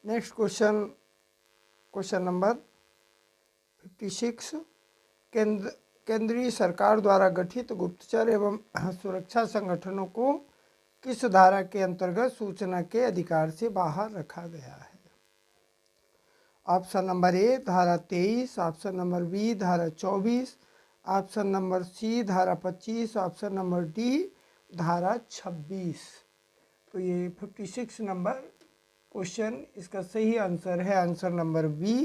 नेक्स्ट क्वेश्चन, क्वेश्चन नंबर 56, केंद्रीय सरकार द्वारा गठित गुप्तचर एवं सुरक्षा संगठनों को किस धारा के अंतर्गत सूचना के अधिकार से बाहर रखा गया है? ऑप्शन नंबर ए धारा 23, ऑप्शन नंबर बी धारा 24, ऑप्शन नंबर सी धारा 25, ऑप्शन नंबर डी धारा 26। तो ये 56 नंबर क्वेश्चन इसका सही आंसर है आंसर नंबर बी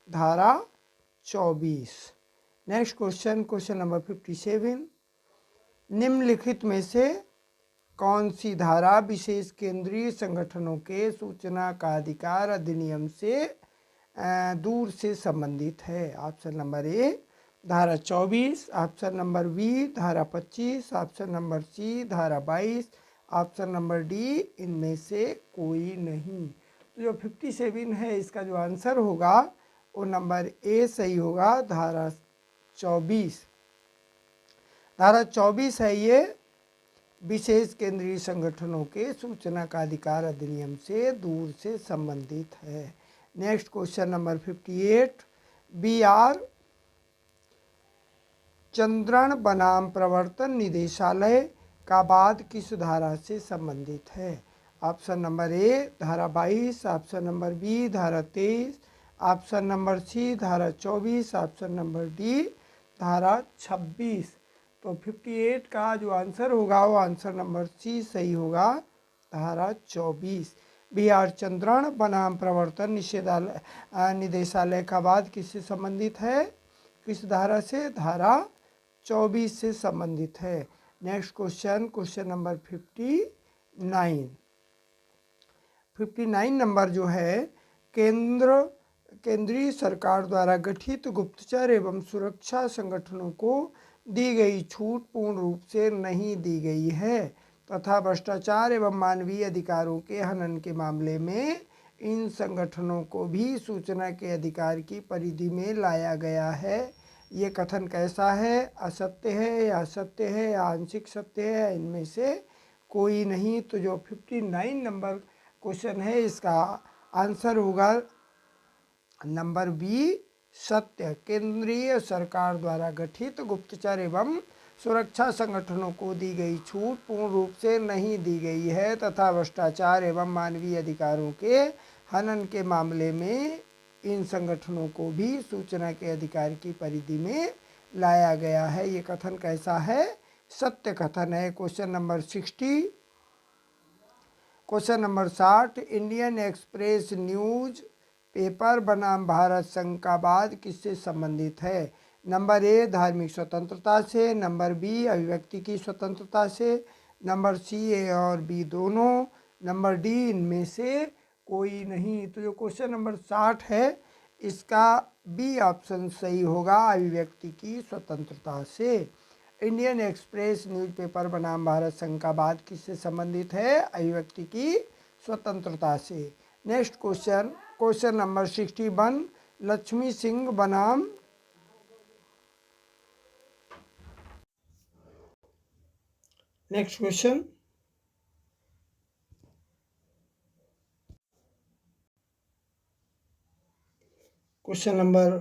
धारा 24। नेक्स्ट क्वेश्चन, क्वेश्चन नंबर 57, निम्नलिखित में से कौन सी धारा विशेष केंद्रीय संगठनों के सूचना का अधिकार अधिनियम से दूर से संबंधित है? ऑप्शन नंबर ए धारा 24, ऑप्शन नंबर बी धारा 25, ऑप्शन नंबर सी धारा 22, ऑप्शन नंबर डी इनमें से कोई नहीं। तो जो 57 है इसका जो आंसर होगा वो नंबर ए सही होगा धारा 24। धारा 24 है ये विशेष केंद्रीय संगठनों के सूचना का अधिकार अधिनियम से दूर से संबंधित है। Next question number 58, BR Chandran बनाम प्रवर्तन निदेशालय का बाद किस धारा से संबंधित है? ऑप्शन नंबर ए धारा 22, ऑप्शन नंबर बी धारा 23, ऑप्शन नंबर सी धारा 24, ऑप्शन नंबर डी धारा 26। तो 58 का जो आंसर होगा वो आंसर नंबर सी सही होगा, धारा 24। बिहार चंद्रण बनाम प्रवर्तन निदेशालय का वाद किससे संबंधित है, किस धारा से, धारा 24 से संबंधित है। Next question, question number 59 number जो है, केंद्रीय सरकार द्वारा गठित गुप्तचर एवं सुरक्षा संगठनों को दी गई छूट पूर्ण रूप से नहीं दी गई है तथा भ्रष्टाचार एवं मानवीय अधिकारों के हनन के मामले में इन संगठनों को भी सूचना के अधिकार की परिधि में लाया गया है। ये कथन कैसा है, असत्य है या सत्य है या आंशिक सत्य है, इनमें से कोई नहीं। तो जो 59 नंबर क्वेश्चन है इसका आंसर होगा नंबर बी, सत्य। केंद्रीय सरकार द्वारा गठित गुप्तचर एवं सुरक्षा संगठनों को दी गई छूट पूर्ण रूप से नहीं दी गई है तथा भ्रष्टाचार एवं मानवीय अधिकारों के हनन के मामले में इन संगठनों को भी सूचना के अधिकार की परिधि में लाया गया है। ये कथन कैसा है, सत्य कथन है। Question number 60। Question number 60, Indian express news paper बनाम भारत संघ का वाद किससे संबंधित है। नंबर ए, धार्मिक स्वतंत्रता से, नंबर बी, अभिव्यक्ति की स्वतंत्रता से, नंबर सी, ए और बी दोनों, नंबर डी, इनमें से कोई नहीं। तो जो क्वेश्चन नंबर 60 है इसका बी ऑप्शन सही होगा, अभिव्यक्ति की स्वतंत्रता से। इंडियन एक्सप्रेस न्यूज़पेपर बनाम भारत संघ का वाद किससे संबंधित है, अभिव्यक्ति की स्वतंत्रता से। Next question, question number 61, Lakshmi Singh बनाम next question, question number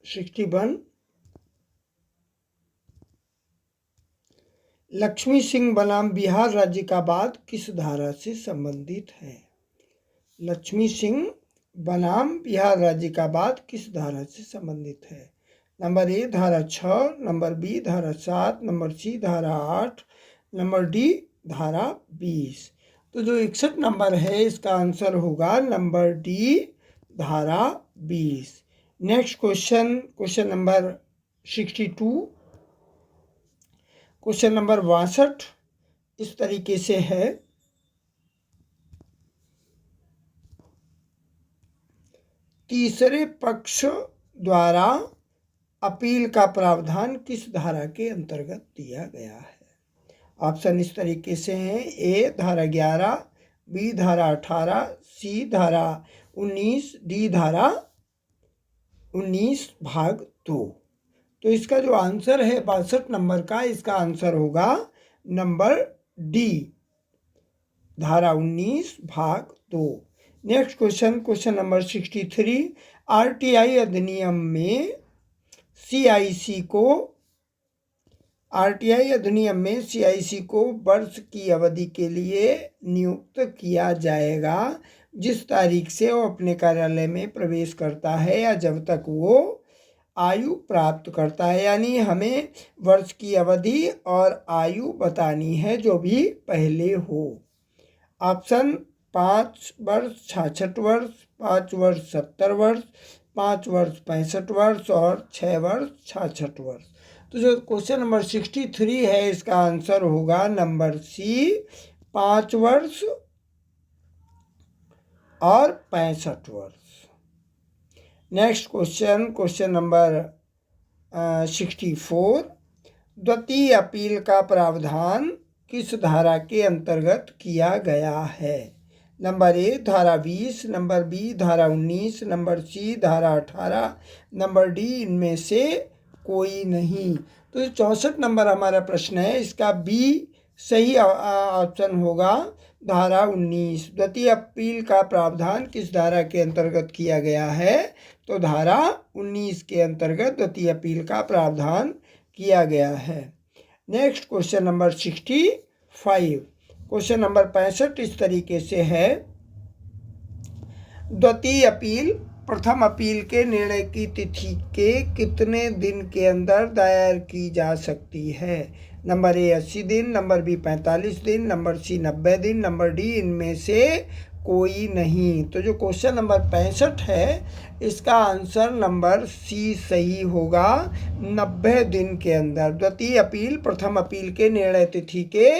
61, Lakshmi Singh बनाम बिहार राज्य का वाद किस धारा से संबंधित है। लक्ष्मी सिंह बनाम बिहार राज्य का वाद किस धारा से संबंधित है। नंबर ए, धारा 6, नंबर बी, धारा 7, नंबर सी, धारा 8, नंबर डी, धारा 20। तो जो 61 नंबर है इसका आंसर होगा नंबर डी, धारा 20। Next question, question number 62, question number 62 इस तरीके से है, तीसरे पक्ष द्वारा अपील का प्रावधान किस धारा के अंतर्गत दिया गया है। ऑप्शन इस तरीके से हैं, ए धारा 11, बी धारा 18, सी धारा 19, डी धारा 19 भाग 2। तो इसका जो आंसर है 62 नंबर का, इसका आंसर होगा नंबर डी, धारा 19 भाग 2। Next question, question number 63, RTI अधिनियम में सीआईसी को वर्ष की अवधि के लिए नियुक्त किया जाएगा जिस तारीख से वो अपने कार्यालय में प्रवेश करता है या जब तक वो आयु प्राप्त करता है। यानी हमें वर्ष की अवधि और आयु बतानी है जो भी पहले हो। ऑप्शन 5 वर्ष 66 वर्ष, 5 वर्ष 70 वर्ष, 5 वर्ष 65 वर्ष और 6 वर्ष 66 वर्ष। तो जो क्वेश्चन नंबर 63 है इसका आंसर होगा नंबर सी, 5 वर्ष और 65 वर्ष। नेक्स्ट क्वेश्चन, क्वेश्चन नंबर 64, द्वितीय अपील का प्रावधान किस धारा के अंतर्गत किया गया है। नंबर ए धारा 20, नंबर बी धारा 19, नंबर सी धारा 18, नंबर डी इनमें से कोई नहीं। तो 64 नंबर हमारा प्रश्न है, इसका बी सही ऑप्शन होगा, धारा 19। द्वितीय अपील का प्रावधान किस धारा के अंतर्गत किया गया है, तो धारा 19 के अंतर्गत द्वितीय अपील का प्रावधान किया गया है। Next question number 65, question number 65 इस तरीके से है, द्वितीय अपील प्रथम अपील के निर्णय की तिथि के कितने दिन के अंदर दायर की जा सकती है? नंबर ए 80 दिन, नंबर बी 45 दिन, नंबर सी 90 दिन, नंबर डी इनमें से कोई नहीं। तो जो क्वेश्चन नंबर 65 है, इसका आंसर नंबर सी सही होगा, 90 दिन के अंदर। द्वितीय अपील प्रथम अपील के निर्णय तिथि के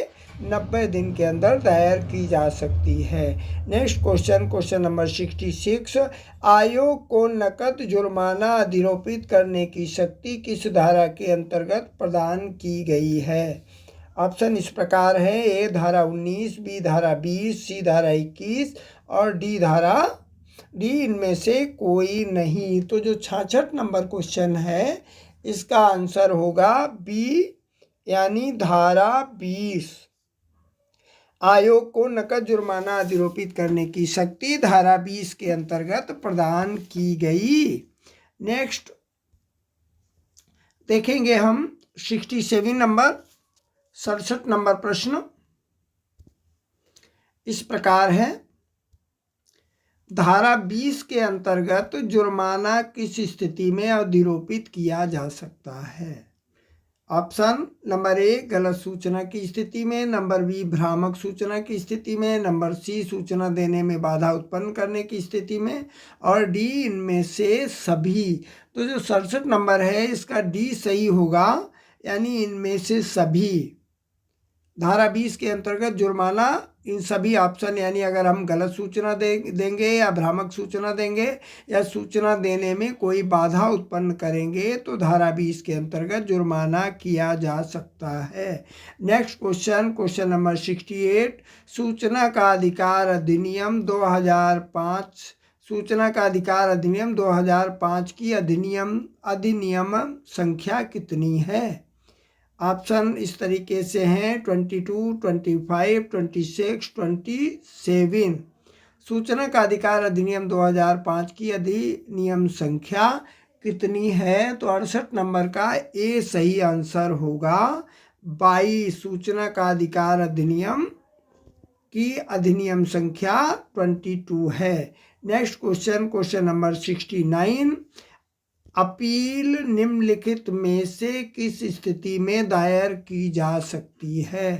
90 दिन के अंदर दायर की जा सकती है। नेक्स्ट क्वेश्चन, क्वेश्चन नंबर 66, आयोग को नकद जुर्माना अधिरोपित करने की शक्ति किस धारा के अंतर्गत प्रदान की गई है? ऑप्शन इस प्रकार है, ए धारा 19, बी धारा 20, सी धारा 21 और डी इनमें से कोई नहीं। तो जो 66 नंबर क्वेश्चन है, इसका आंसर होगा बी, यानी धारा 20। आयोग को नकद जुर्माना अधिरोपित करने की शक्ति धारा 20 के अंतर्गत प्रदान की गई। नेक्स्ट देखेंगे हम 67 नंबर, 67 नंबर प्रश्न इस प्रकार है, धारा 20 के अंतर्गत जुर्माना किस स्थिति में अधिरोपित किया जा सकता है? ऑप्शन नंबर ए गलत सूचना की स्थिति में, नंबर बी भ्रामक सूचना की स्थिति में, नंबर सी सूचना देने में बाधा उत्पन्न करने की स्थिति में और डी इनमें से सभी। तो जो 67 नंबर है, इसका डी सही होगा, यानी इनमें से सभी। धारा 20 के अंतर्गत जुर्माना इन सभी ऑप्शन, यानी अगर हम गलत सूचना देंगे या भ्रामक सूचना देंगे या सूचना देने में कोई बाधा उत्पन्न करेंगे, तो धारा 20 के अंतर्गत जुर्माना किया जा सकता है। नेक्स्ट क्वेश्चन, क्वेश्चन नंबर 68, सूचना का अधिकार अधिनियम 2005, सूचना का अधिकार अधिनियम 2005 की अधिनियम संख्या कितनी है? ऑप्शन इस तरीके से हैं, 22, 25, 26, 27। सूचना का अधिकार अधिनियम 2005 की अधिनियम संख्या कितनी है? तो 68 नंबर का ए सही आंसर होगा, 22। सूचना का अधिकार अधिनियम की अधिनियम संख्या 22 है। Next question, question number 69, appeal निम्नलिखित में से किस स्थिति में दायर की जा सकती है?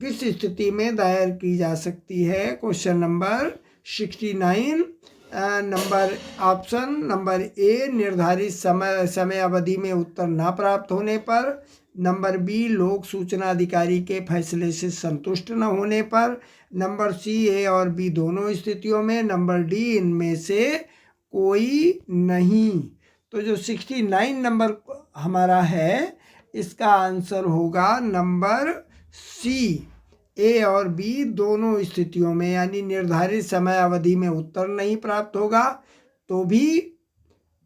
किस स्थिति में दायर की जा सकती है? Question number 69 number option number A निर्धारित समय अवधि में उत्तर ना प्राप्त होने पर, नंबर बी लोक सूचना अधिकारी के फैसले से संतुष्ट न होने पर, नंबर सी ए और बी दोनों स्थितियों में, नंबर डी इनमें से कोई नहीं। तो जो 69 नंबर हमारा है, इसका आंसर होगा नंबर सी, ए और बी दोनों स्थितियों में, यानी निर्धारित समय अवधि में उत्तर नहीं प्राप्त होगा तो भी,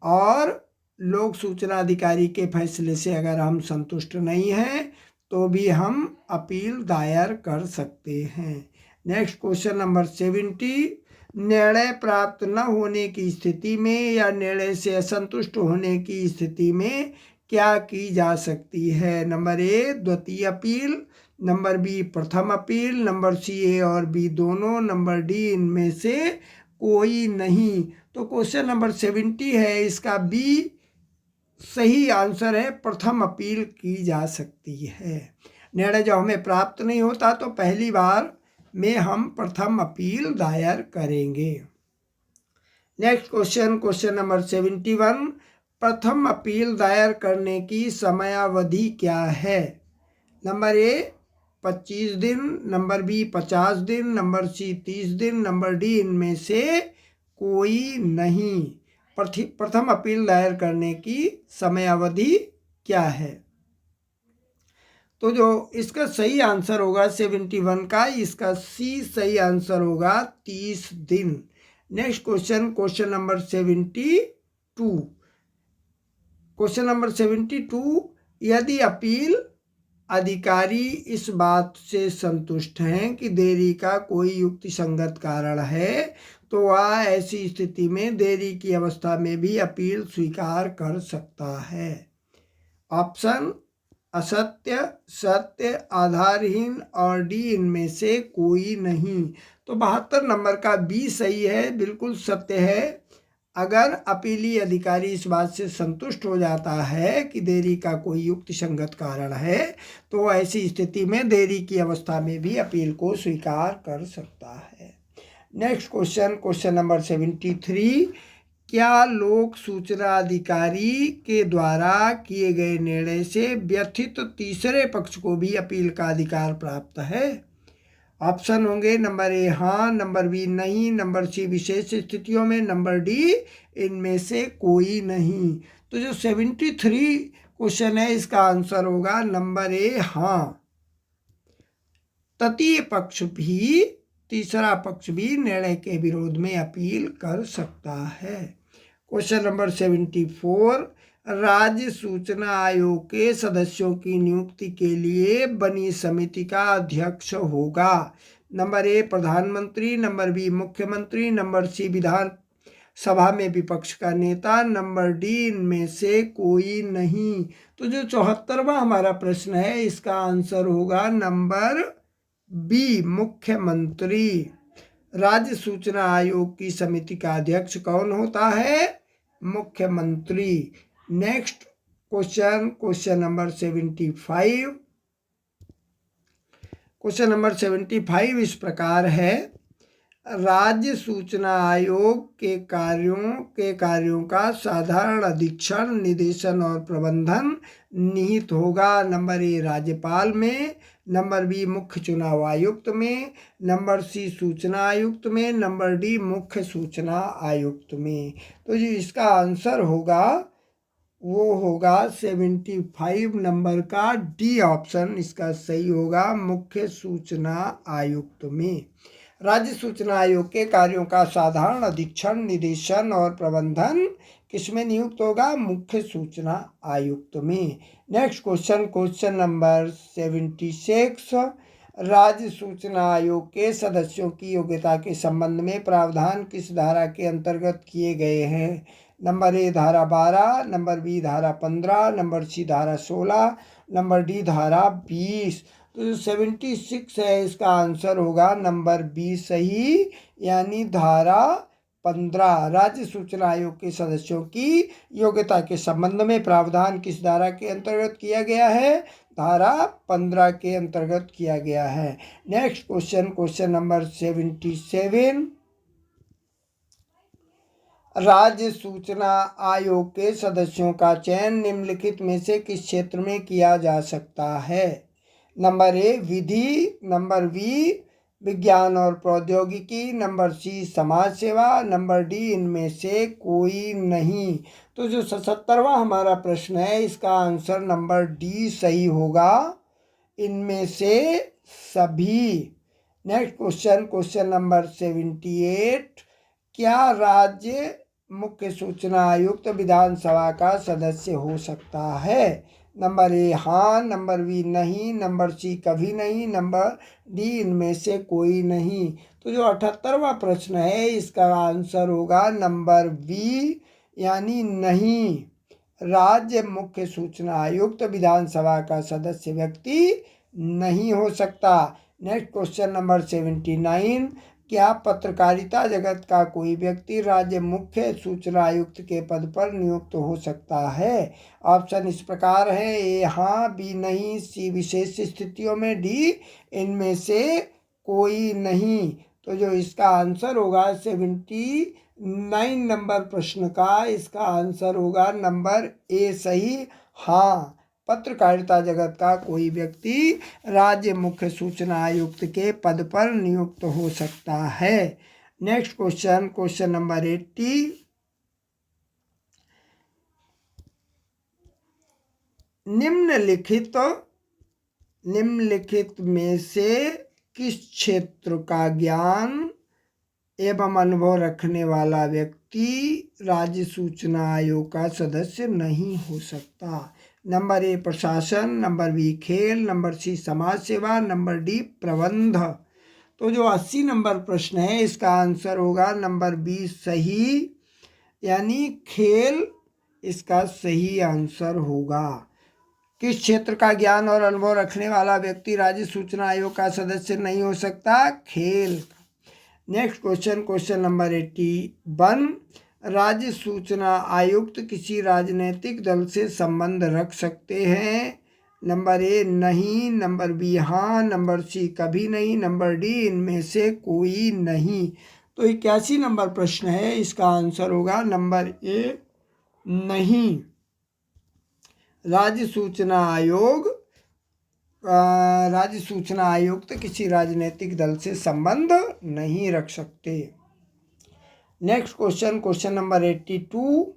और लोक सूचना अधिकारी के फैसले से अगर हम संतुष्ट नहीं हैं तो भी हम अपील दायर कर सकते हैं। नेक्स्ट क्वेश्चन नंबर 70, निर्णय प्राप्त न होने की स्थिति में या निर्णय से असंतुष्ट होने की स्थिति में क्या की जा सकती है? नंबर ए द्वितीय अपील, नंबर बी प्रथम अपील, नंबर सी ए और बी दोनों, नंबर डी इनमें से कोई नहीं। तो क्वेश्चन नंबर 70 है, इसका बी सही आंसर है, प्रथम अपील की जा सकती है। निर्णय जब हमें प्राप्त नहीं होता तो पहली बार में हम प्रथम अपील दायर करेंगे। नेक्स्ट क्वेश्चन, क्वेश्चन नंबर 71, प्रथम अपील दायर करने की समयावधि क्या है? नंबर ए 25 दिन, नंबर बी 50 दिन, नंबर सी 30 दिन, नंबर डी इनमें से कोई नहीं। प्रथम अपील दायर करने की समयावधि क्या है? तो जो इसका सही आंसर होगा 71 का, इसका सी सही आंसर होगा 30 दिन। Next question, question number 72, question number 72, यदि अपील अधिकारी इस बात से संतुष्ट हैं कि देरी का कोई युक्तिसंगत कारण है तो वह ऐसी स्थिति में देरी की अवस्था में भी अपील स्वीकार कर सकता है। ऑप्शन असत्य, सत्य, आधारहीन और डी इनमें से कोई नहीं। तो 72 नंबर का बी सही है, बिल्कुल सत्य है। अगर अपीली अधिकारी इस बात से संतुष्ट हो जाता है कि देरी का कोई युक्त संगत कारण है तो ऐसी स्थिति में देरी की अवस्था में भी अपील को स्वीकार कर सकता है। नेक्स्ट क्वेश्चन, क्वेश्चन नंबर 73, क्या लोक सूचना अधिकारी के द्वारा किए गए निर्णय से व्यथित तीसरे पक्ष को भी अपील का अधिकार प्राप्त है? ऑप्शन होंगे नंबर ए हाँ, नंबर बी नहीं, नंबर सी विशेष स्थितियों में, नंबर डी इनमें से कोई नहीं। तो जो 73 क्वेश्चन है इसका आंसर होगा नंबर ए हाँ। तृतीय पक्ष भी, तीसरा पक्ष भी निर्णय के विरोध में अपील कर सकता है। क्वेश्चन नंबर 74, राज्य सूचना आयोग के सदस्यों की नियुक्ति के लिए बनी समिति का अध्यक्ष होगा? नंबर ए प्रधानमंत्री, नंबर बी मुख्यमंत्री, नंबर सी विधान सभा में विपक्ष का नेता, नंबर डी इनमें से कोई नहीं। तो जो 74वां हमारा प्रश्न है इसका आंसर होगा नंबर बी मुख्यमंत्री। राज्य सूचना आयोग की समिति का अध्यक्ष कौन होता है? मुख्यमंत्री। Next question, question number 75। Question number 75 इस प्रकार है, राज्य सूचना आयोग के कार्यों का साधारण अधीक्षण, निदेशन और प्रबंधन निहित होगा? नंबर ए राज्यपाल में, नंबर बी मुख्य चुनाव आयुक्त में, नंबर सी सूचना आयुक्त में, नंबर डी मुख्य सूचना आयुक्त में। तो जो इसका आंसर होगा वो होगा 75 नंबर का डी ऑप्शन इसका सही होगा, मुख्य सूचना आयुक्त में। राज्य सूचना आयोग के कार्यों का साधारण अधीक्षण, निदेशन और प्रबंधन किसमें नियुक्त होगा? मुख्य सूचना आयुक्त में। नेक्स्ट क्वेश्चन, क्वेश्चन नंबर 76, राज्य सूचना आयोग के सदस्यों की योग्यता के संबंध में प्रावधान किस धारा के अंतर्गत किए गए हैं? नंबर ए धारा 12, नंबर बी धारा 15, नंबर सी धारा 16, नंबर डी धारा 20। तो जो 76 है इसका आंसर होगा नंबर बी सही, यानी धारा 15। राज्य सूचना आयोग के सदस्यों की योग्यता के संबंध में प्रावधान किस धारा के अंतर्गत किया गया है? धारा 15 के अंतर्गत किया गया है। नेक्स्ट क्वेश्चन, क्वेश्चन नंबर 77, राज्य सूचना आयोग के सदस्यों का चयन निम्नलिखित में से किस क्षेत्र में किया जा सकता है? नंबर ए विधि, नंबर बी विज्ञान और प्रौद्योगिकी, नंबर सी समाज सेवा, नंबर डी इनमें से कोई नहीं। तो जो 77वां हमारा प्रश्न है इसका आंसर नंबर डी सही होगा, इनमें से सभी। नेक्स्ट क्वेश्चन, क्वेश्चन नंबर 78, क्या राज्य मुख्य सूचना आयुक्त विधानसभा का सदस्य हो सकता है? नंबर ए हाँ, नंबर बी नहीं, नंबर सी कभी नहीं, नंबर डी इनमें से कोई नहीं। तो जो 78वां प्रश्न है इसका आंसर होगा नंबर बी, यानी नहीं। राज्य मुख्य सूचना आयुक्त विधानसभा का सदस्य व्यक्ति नहीं हो सकता। नेक्स्ट क्वेश्चन नंबर 79, क्या पत्रकारिता जगत का कोई व्यक्ति राज्य मुख्य सूचना आयुक्त के पद पर नियुक्त हो सकता है? ऑप्शन इस प्रकार है, ए हाँ, बी नहीं, सी विशेष स्थितियों में, डी इनमें से कोई नहीं। तो जो इसका आंसर होगा 79 नंबर प्रश्न का इसका आंसर होगा नंबर ए सही, हाँ, पत्रकारिता जगत का कोई व्यक्ति राज्य मुख्य सूचना आयुक्त के पद पर नियुक्त हो सकता है। नेक्स्ट क्वेश्चन, क्वेश्चन नंबर 80, निम्नलिखित में से किस क्षेत्र का ज्ञान एवं अनुभव रखने वाला व्यक्ति राज्य सूचना आयोग का सदस्य नहीं हो सकता? नंबर ए प्रशासन, नंबर बी खेल, नंबर सी समाज सेवा, नंबर डी प्रबंध। तो जो 80 नंबर प्रश्न है इसका आंसर होगा नंबर बी सही, यानी खेल इसका सही आंसर होगा। किस क्षेत्र का ज्ञान और अनुभव रखने वाला व्यक्ति राज्य सूचना आयोग का सदस्य नहीं हो सकता? खेल। नेक्स्ट क्वेश्चन, क्वेश्चन नंबर 81, राज्य सूचना आयुक्त किसी राजनीतिक दल से संबंध रख सकते हैं? नंबर ए नहीं, नंबर बी हाँ, नंबर सी कभी नहीं, नंबर डी इनमें से कोई नहीं। तो 81 नंबर प्रश्न है, इसका आंसर होगा नंबर ए नहीं। राज्य सूचना आयुक्त किसी राजनीतिक दल से संबंध नहीं रख सकते। नेक्स्ट क्वेश्चन, क्वेश्चन नंबर 82,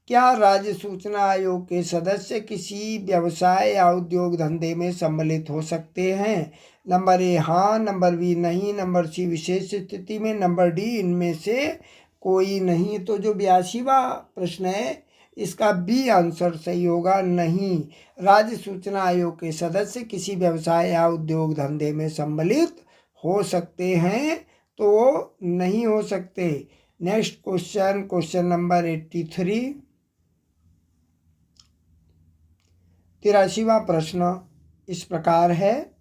क्या राज्य सूचना आयोग के सदस्य किसी व्यवसाय या उद्योग धंधे में सम्मिलित हो सकते हैं? नंबर ए हाँ, नंबर बी नहीं, नंबर सी विशेष स्थिति में, नंबर डी इनमें से कोई नहीं। तो जो 82वां प्रश्न है, इसका बी आंसर सही होगा, नहीं। राज्य सूचना आयोग के सदस्य किसी व्यवसाय या उद्योग धंधे में सम्मिलित हो सकते हैं, तो नहीं हो सकते। नेक्स्ट क्वेश्चन, क्वेश्चन नंबर 83, 83वां प्रश्न इस प्रकार है,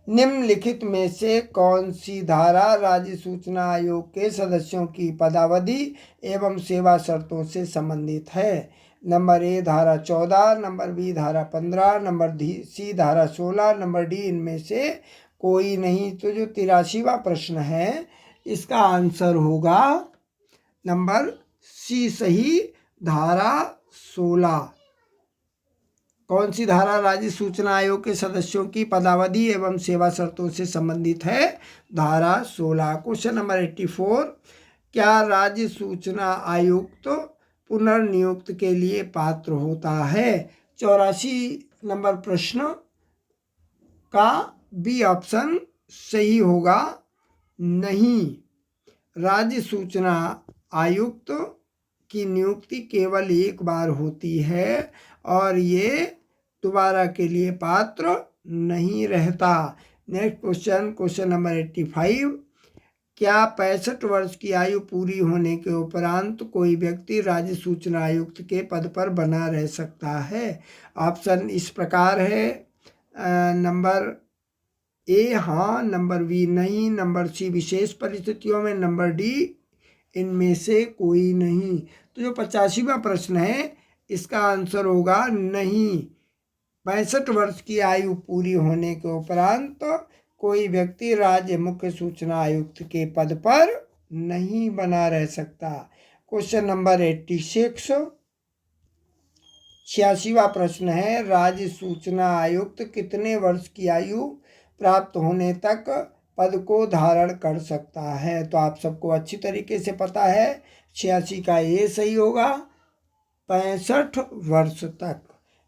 निम्नलिखित में से कौन सी धारा राज्य सूचना आयोग के सदस्यों की पदावधि एवं सेवा शर्तों से संबंधित है? नंबर ए धारा 14, नंबर बी धारा 15, नंबर सी धारा 16, नंबर डी इनमें से कोई नहीं। तो जो 83वां प्रश्न है, इसका आंसर होगा नंबर सी सही, धारा 16। कौन सी धारा राज्य सूचना आयोग के सदस्यों की पदावधि एवं सेवा शर्तों से संबंधित है? धारा 16। क्वेश्चन नंबर 84, क्या राज्य सूचना आयुक्त पुनर्नियुक्त के लिए पात्र होता है? 84 नंबर प्रश्न का बी ऑप्शन सही होगा, नहीं। राज्य सूचना आयुक्त की नियुक्ति केवल एक बार होती है और ये दोबारा के लिए पात्र नहीं रहता। नेक्स्ट क्वेश्चन, क्वेश्चन नंबर 85, क्या 65 वर्ष की आयु पूरी होने के उपरांत कोई व्यक्ति राज्य सूचना आयुक्त के पद पर बना रह सकता है? ऑप्शन इस प्रकार है, नंबर ए हाँ, नंबर बी नहीं, नंबर सी विशेष परिस्थितियों में, नंबर डी इनमें से कोई नहीं। तो जो 85वां प्रश्न है, इसका आंसर होगा नहीं। 65 वर्ष की आयु पूरी होने के उपरांत कोई व्यक्ति राज्य मुख्य सूचना आयुक्त के पद पर नहीं बना रह सकता। क्वेश्चन नंबर 86, 86वां प्रश्न है, राज्य सूचना आयुक्त कितने वर्ष की आयु प्राप्त होने तक पद को धारण कर सकता है? तो आप सबको अच्छी तरीके से पता है, 86 का ये सही होगा, 65 वर्ष तक।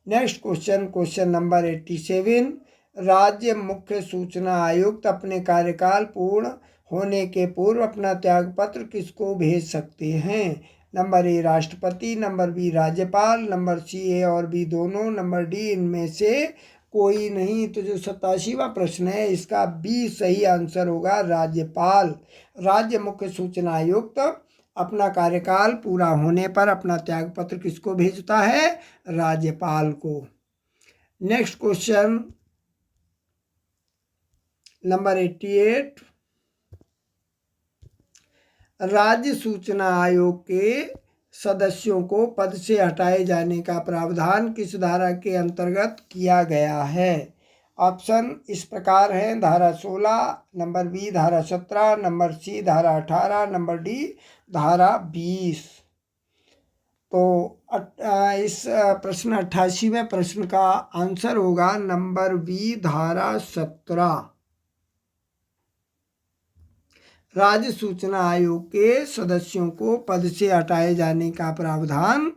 नेक्स्ट क्वेश्चन, क्वेश्चन नंबर 87, राज्य मुख्य सूचना आयुक्त अपने कार्यकाल पूर्ण होने के पूर्व अपना त्यागपत्र किसको भेज सकते हैं? नंबर ए राष्ट्रपति, नंबर बी राज्यपाल, नंबर सी ए और बी दोनों, नंबर डी इनमें से कोई नहीं। तो जो 87वां प्रश्न है, इसका बी सही आंसर होगा, राज्यपाल। राज्य मुख्य सूचना आयुक्त अपना कार्यकाल पूरा होने पर अपना त्यागपत्र किसको भेजता है? राज्यपाल को। नेक्स्ट क्वेश्चन नंबर 88, राज्य सूचना आयोग के सदस्यों को पद से हटाए जाने का प्रावधान किस धारा के अंतर्गत किया गया है? ऑप्शन इस प्रकार हैं, धारा 16, नंबर बी धारा 17, नंबर सी धारा 18, नंबर डी धारा 20। तो इस प्रश्न 88वें प्रश्न का आंसर होगा नंबर बी धारा 17। राज्य सूचना आयोग के सदस्यों को पद से हटाए जाने का प्रावधान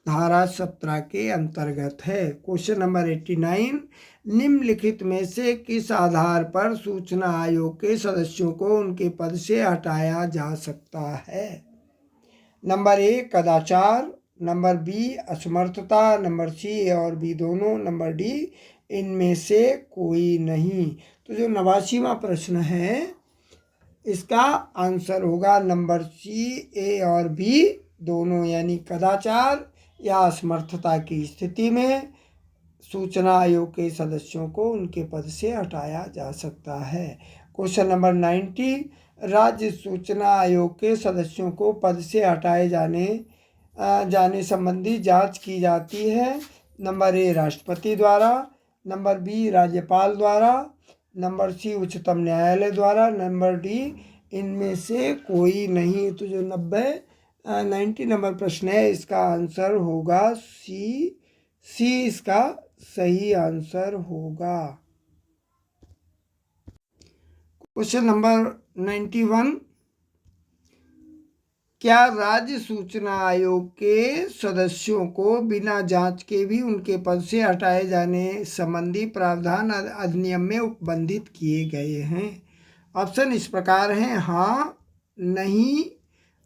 धारा 17 के अंतर्गत है। क्वेश्चन नंबर 89, निम्नलिखित में से किस आधार पर सूचना आयोग के सदस्यों को उनके पद से हटाया जा सकता है? नंबर ए कदाचार, नंबर बी असमर्थता, नंबर सी और बी दोनों, नंबर डी इनमें से कोई नहीं। तो जो 89वां प्रश्न है, इसका आंसर होगा नंबर सी, ए और बी दोनों, यानी कदाचार या असमर्थता की स्थिति में सूचना आयोग के सदस्यों को उनके पद से हटाया जा सकता है। क्वेश्चन नंबर 90, राज्य सूचना आयोग के सदस्यों को पद से हटाए जाने संबंधी जांच की जाती है। नंबर ए राष्ट्रपति द्वारा, नंबर बी राज्यपाल द्वारा, नंबर सी उच्चतम न्यायालय द्वारा, नंबर डी इनमें से कोई नहीं। तो जो 90 नंबर प्रश्न है इसका आंसर होगा सी इसका सही आंसर होगा। क्वेश्चन नंबर 91, क्या राज्य सूचना आयोग के सदस्यों को बिना जांच के भी उनके पद से हटाए जाने संबंधी प्रावधान अधिनियम में उपबंधित किए गए हैं? ऑप्शन इस प्रकार हैं, हाँ, नहीं,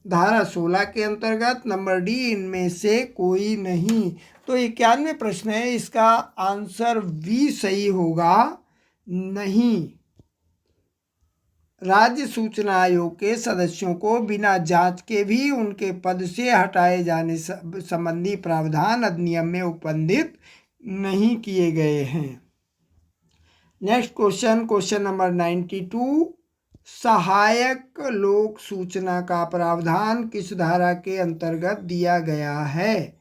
धारा 16 के अंतर्गत, नंबर डी इनमें से कोई नहीं। तो 91 प्रश्न है, इसका आंसर बी सही होगा, नहीं। राज्य सूचना आयोग के सदस्यों को बिना जांच के भी उनके पद से हटाए जाने संबंधी प्रावधान अधिनियम में उपबंधित नहीं किए गए हैं। नेक्स्ट क्वेश्चन नंबर 92, सहायक लोक सूचना का प्रावधान किस धारा के अंतर्गत दिया गया है?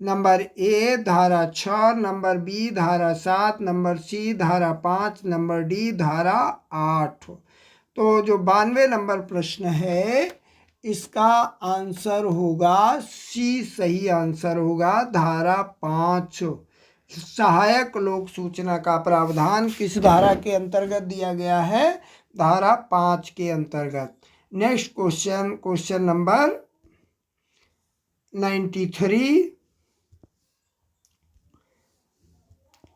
नंबर ए धारा 6, नंबर बी धारा 7, नंबर सी धारा 5, नंबर डी धारा 8। तो जो 92 नंबर प्रश्न है इसका आंसर होगा सी, सही आंसर होगा, धारा 5। सहायक लोक सूचना का प्रावधान किस धारा के अंतर्गत दिया गया है? धारा 5 के अंतर्गत। नेक्स्ट क्वेश्चन नंबर 93,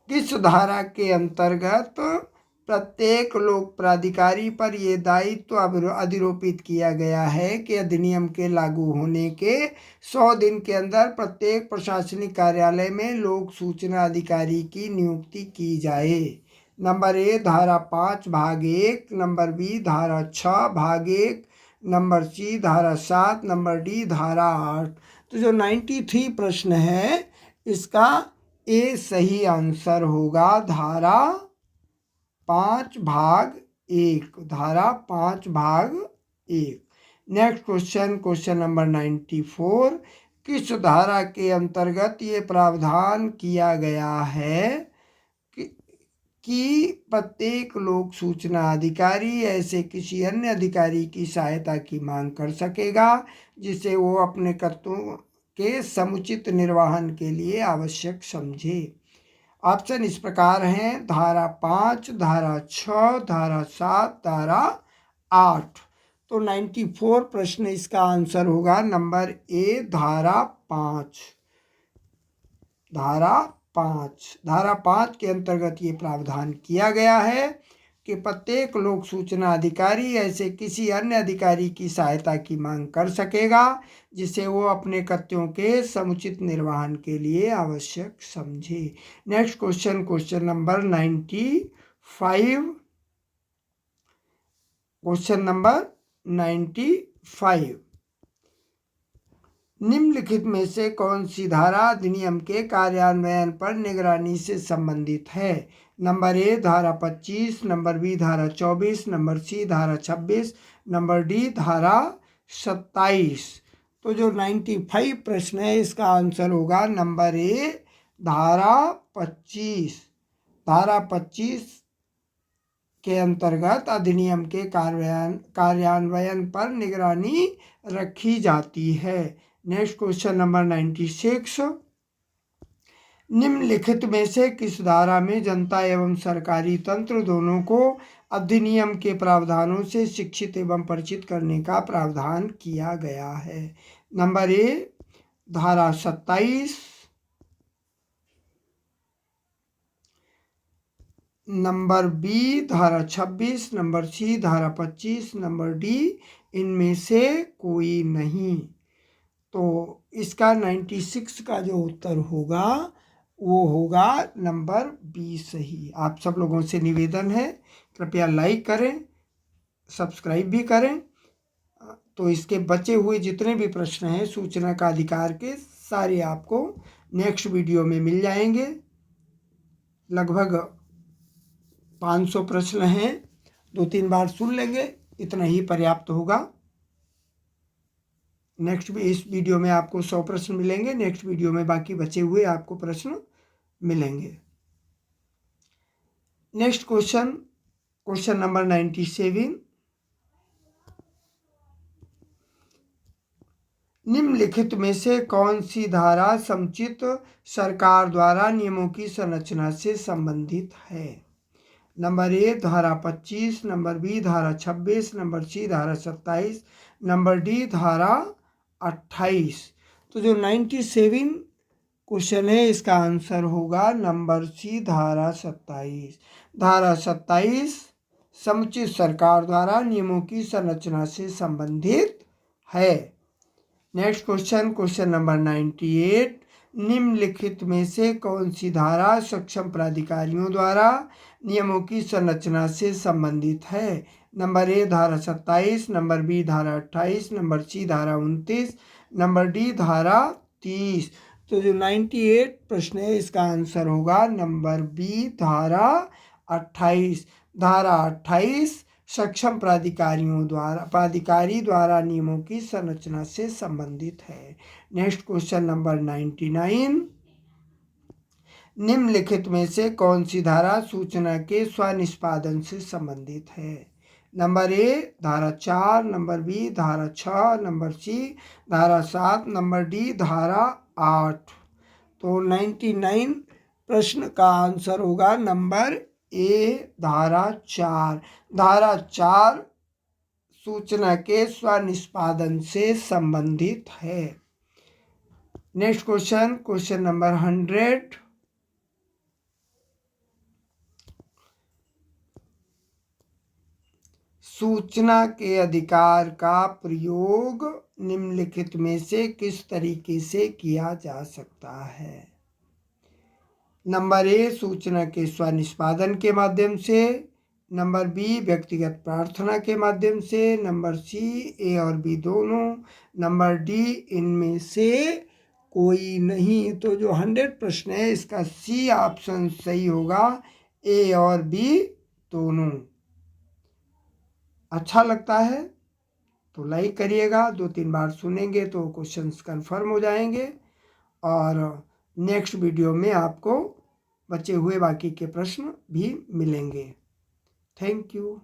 किस धारा के अंतर्गत प्रत्येक लोक प्राधिकारी पर यह दायित्व अधिरोपित किया गया है कि अधिनियम के लागू होने के 100 दिन के अंदर प्रत्येक प्रशासनिक कार्यालय में लोक सूचना अधिकारी की नियुक्ति की जाए? नंबर ए धारा 5 भाग 1, नंबर बी धारा 6 भाग 1, नंबर सी धारा 7, नंबर डी धारा 8। तो जो 93 प्रश्न है इसका ए सही आंसर होगा, धारा 5 भाग 1, धारा 5 भाग 1। नेक्स्ट क्वेश्चन नंबर 94, किस धारा के अंतर्गत ये प्रावधान किया गया है कि प्रत्येक लोक सूचना अधिकारी ऐसे किसी अन्य अधिकारी की सहायता की मांग कर सकेगा जिसे वो अपने कर्तव्यों के समुचित निर्वहन के लिए आवश्यक समझे? ऑप्शन इस प्रकार हैं, धारा 5, धारा 6, धारा 7, धारा 8। तो 94 प्रश्न इसका आंसर होगा नंबर ए, धारा 5। धारा 5 के अंतर्गत ये प्रावधान किया गया है कि प्रत्येक लोक सूचना अधिकारी ऐसे किसी अन्य अधिकारी की सहायता की मांग कर सकेगा जिसे वो अपने कर्तव्यों के समुचित निर्वहन के लिए आवश्यक समझे। Next question number 95, question number 95, निम्नलिखित में से कौन सी धारा अधिनियम के कार्यान्वयन पर निगरानी से संबंधित है? नंबर ए धारा 25, नंबर बी धारा 24, नंबर सी धारा 26, नंबर डी धारा 27। तो जो 95 प्रश्न है इसका आंसर होगा नंबर ए, धारा 25। धारा 25 के अंतर्गत अधिनियम के कार्यान्वयन पर निगरानी रखी जाती है। नेक्स्ट क्वेश्चन नंबर 96, निम्नलिखित में से किस धारा में जनता एवं सरकारी तंत्र दोनों को अधिनियम के प्रावधानों से शिक्षित एवं परिचित करने का प्रावधान किया गया है? नंबर ए धारा 27, नंबर बी धारा 26, नंबर सी धारा 25, नंबर डी इनमें से कोई नहीं। तो इसका 96 का जो उत्तर होगा वो होगा नंबर बी सही। आप सब लोगों से निवेदन है कृपया लाइक करें, सब्सक्राइब भी करें। तो इसके बचे हुए जितने भी प्रश्न हैं सूचना का अधिकार के सारे आपको नेक्स्ट वीडियो में मिल जाएंगे। लगभग 500 प्रश्न हैं, 2-3 बार सुन लेंगे, इतना ही पर्याप्त होगा। नेक्स्ट भी इस वीडियो में आपको 100 प्रश्न मिलेंगे, नेक्स्ट वीडियो में बाकी बचे हुए आपको प्रश्न मिलेंगे। Next question number 97। निम्नलिखित में से कौन सी धारा समुचित सरकार द्वारा नियमों की संरचना से संबंधित है? नंबर ए धारा 25, नंबर बी धारा 26, नंबर सी धारा 27, नंबर डी धारा 28। तो जो 97 क्वेश्चन है इसका आंसर होगा नंबर सी धारा 27। धारा 27 समुचित सरकार द्वारा नियमों की संरचना से संबंधित है। Next question number 98। निम्नलिखित में से कौन सी धारा सक्षम प्राधिकारियों द्वारा नियमों की संरचना से संबंधित है? नंबर ए धारा 27, नंबर बी धारा 28, नंबर सी धारा 29, नंबर डी धारा 30। तो जो 98 प्रश्न है इसका आंसर होगा नंबर बी धारा 28। धारा 28 सक्षम प्राधिकारी द्वारा नियमों की संरचना से संबंधित है। Next question number 99। निम्नलिखित में से कौन सी धारा सूचना के स्वनिष्पादन से संबंधित है? नंबर ए धारा 4, नंबर बी धारा 6, नंबर सी धारा 7, नंबर डी धारा 8। तो 99 प्रश्न का आंसर होगा नंबर ए धारा 4। धारा 4 सूचना के स्वनिष्पादन से संबंधित है। Next question number 100। सूचना के अधिकार का प्रयोग निम्नलिखित में से किस तरीके से किया जा सकता है? नंबर ए सूचना के स्वनिष्पादन के माध्यम से, नंबर बी व्यक्तिगत प्रार्थना के माध्यम से, नंबर सी ए और बी दोनों, नंबर डी इनमें से कोई नहीं। तो जो 100 प्रश्न है इसका सी ऑप्शन सही होगा, ए और बी दोनों। अच्छा लगता है तो लाइक करिएगा, 2-3 बार सुनेंगे तो क्वेश्चंस कंफर्म हो जाएंगे और नेक्स्ट वीडियो में आपको बचे हुए बाकी के प्रश्न भी मिलेंगे। Thank you.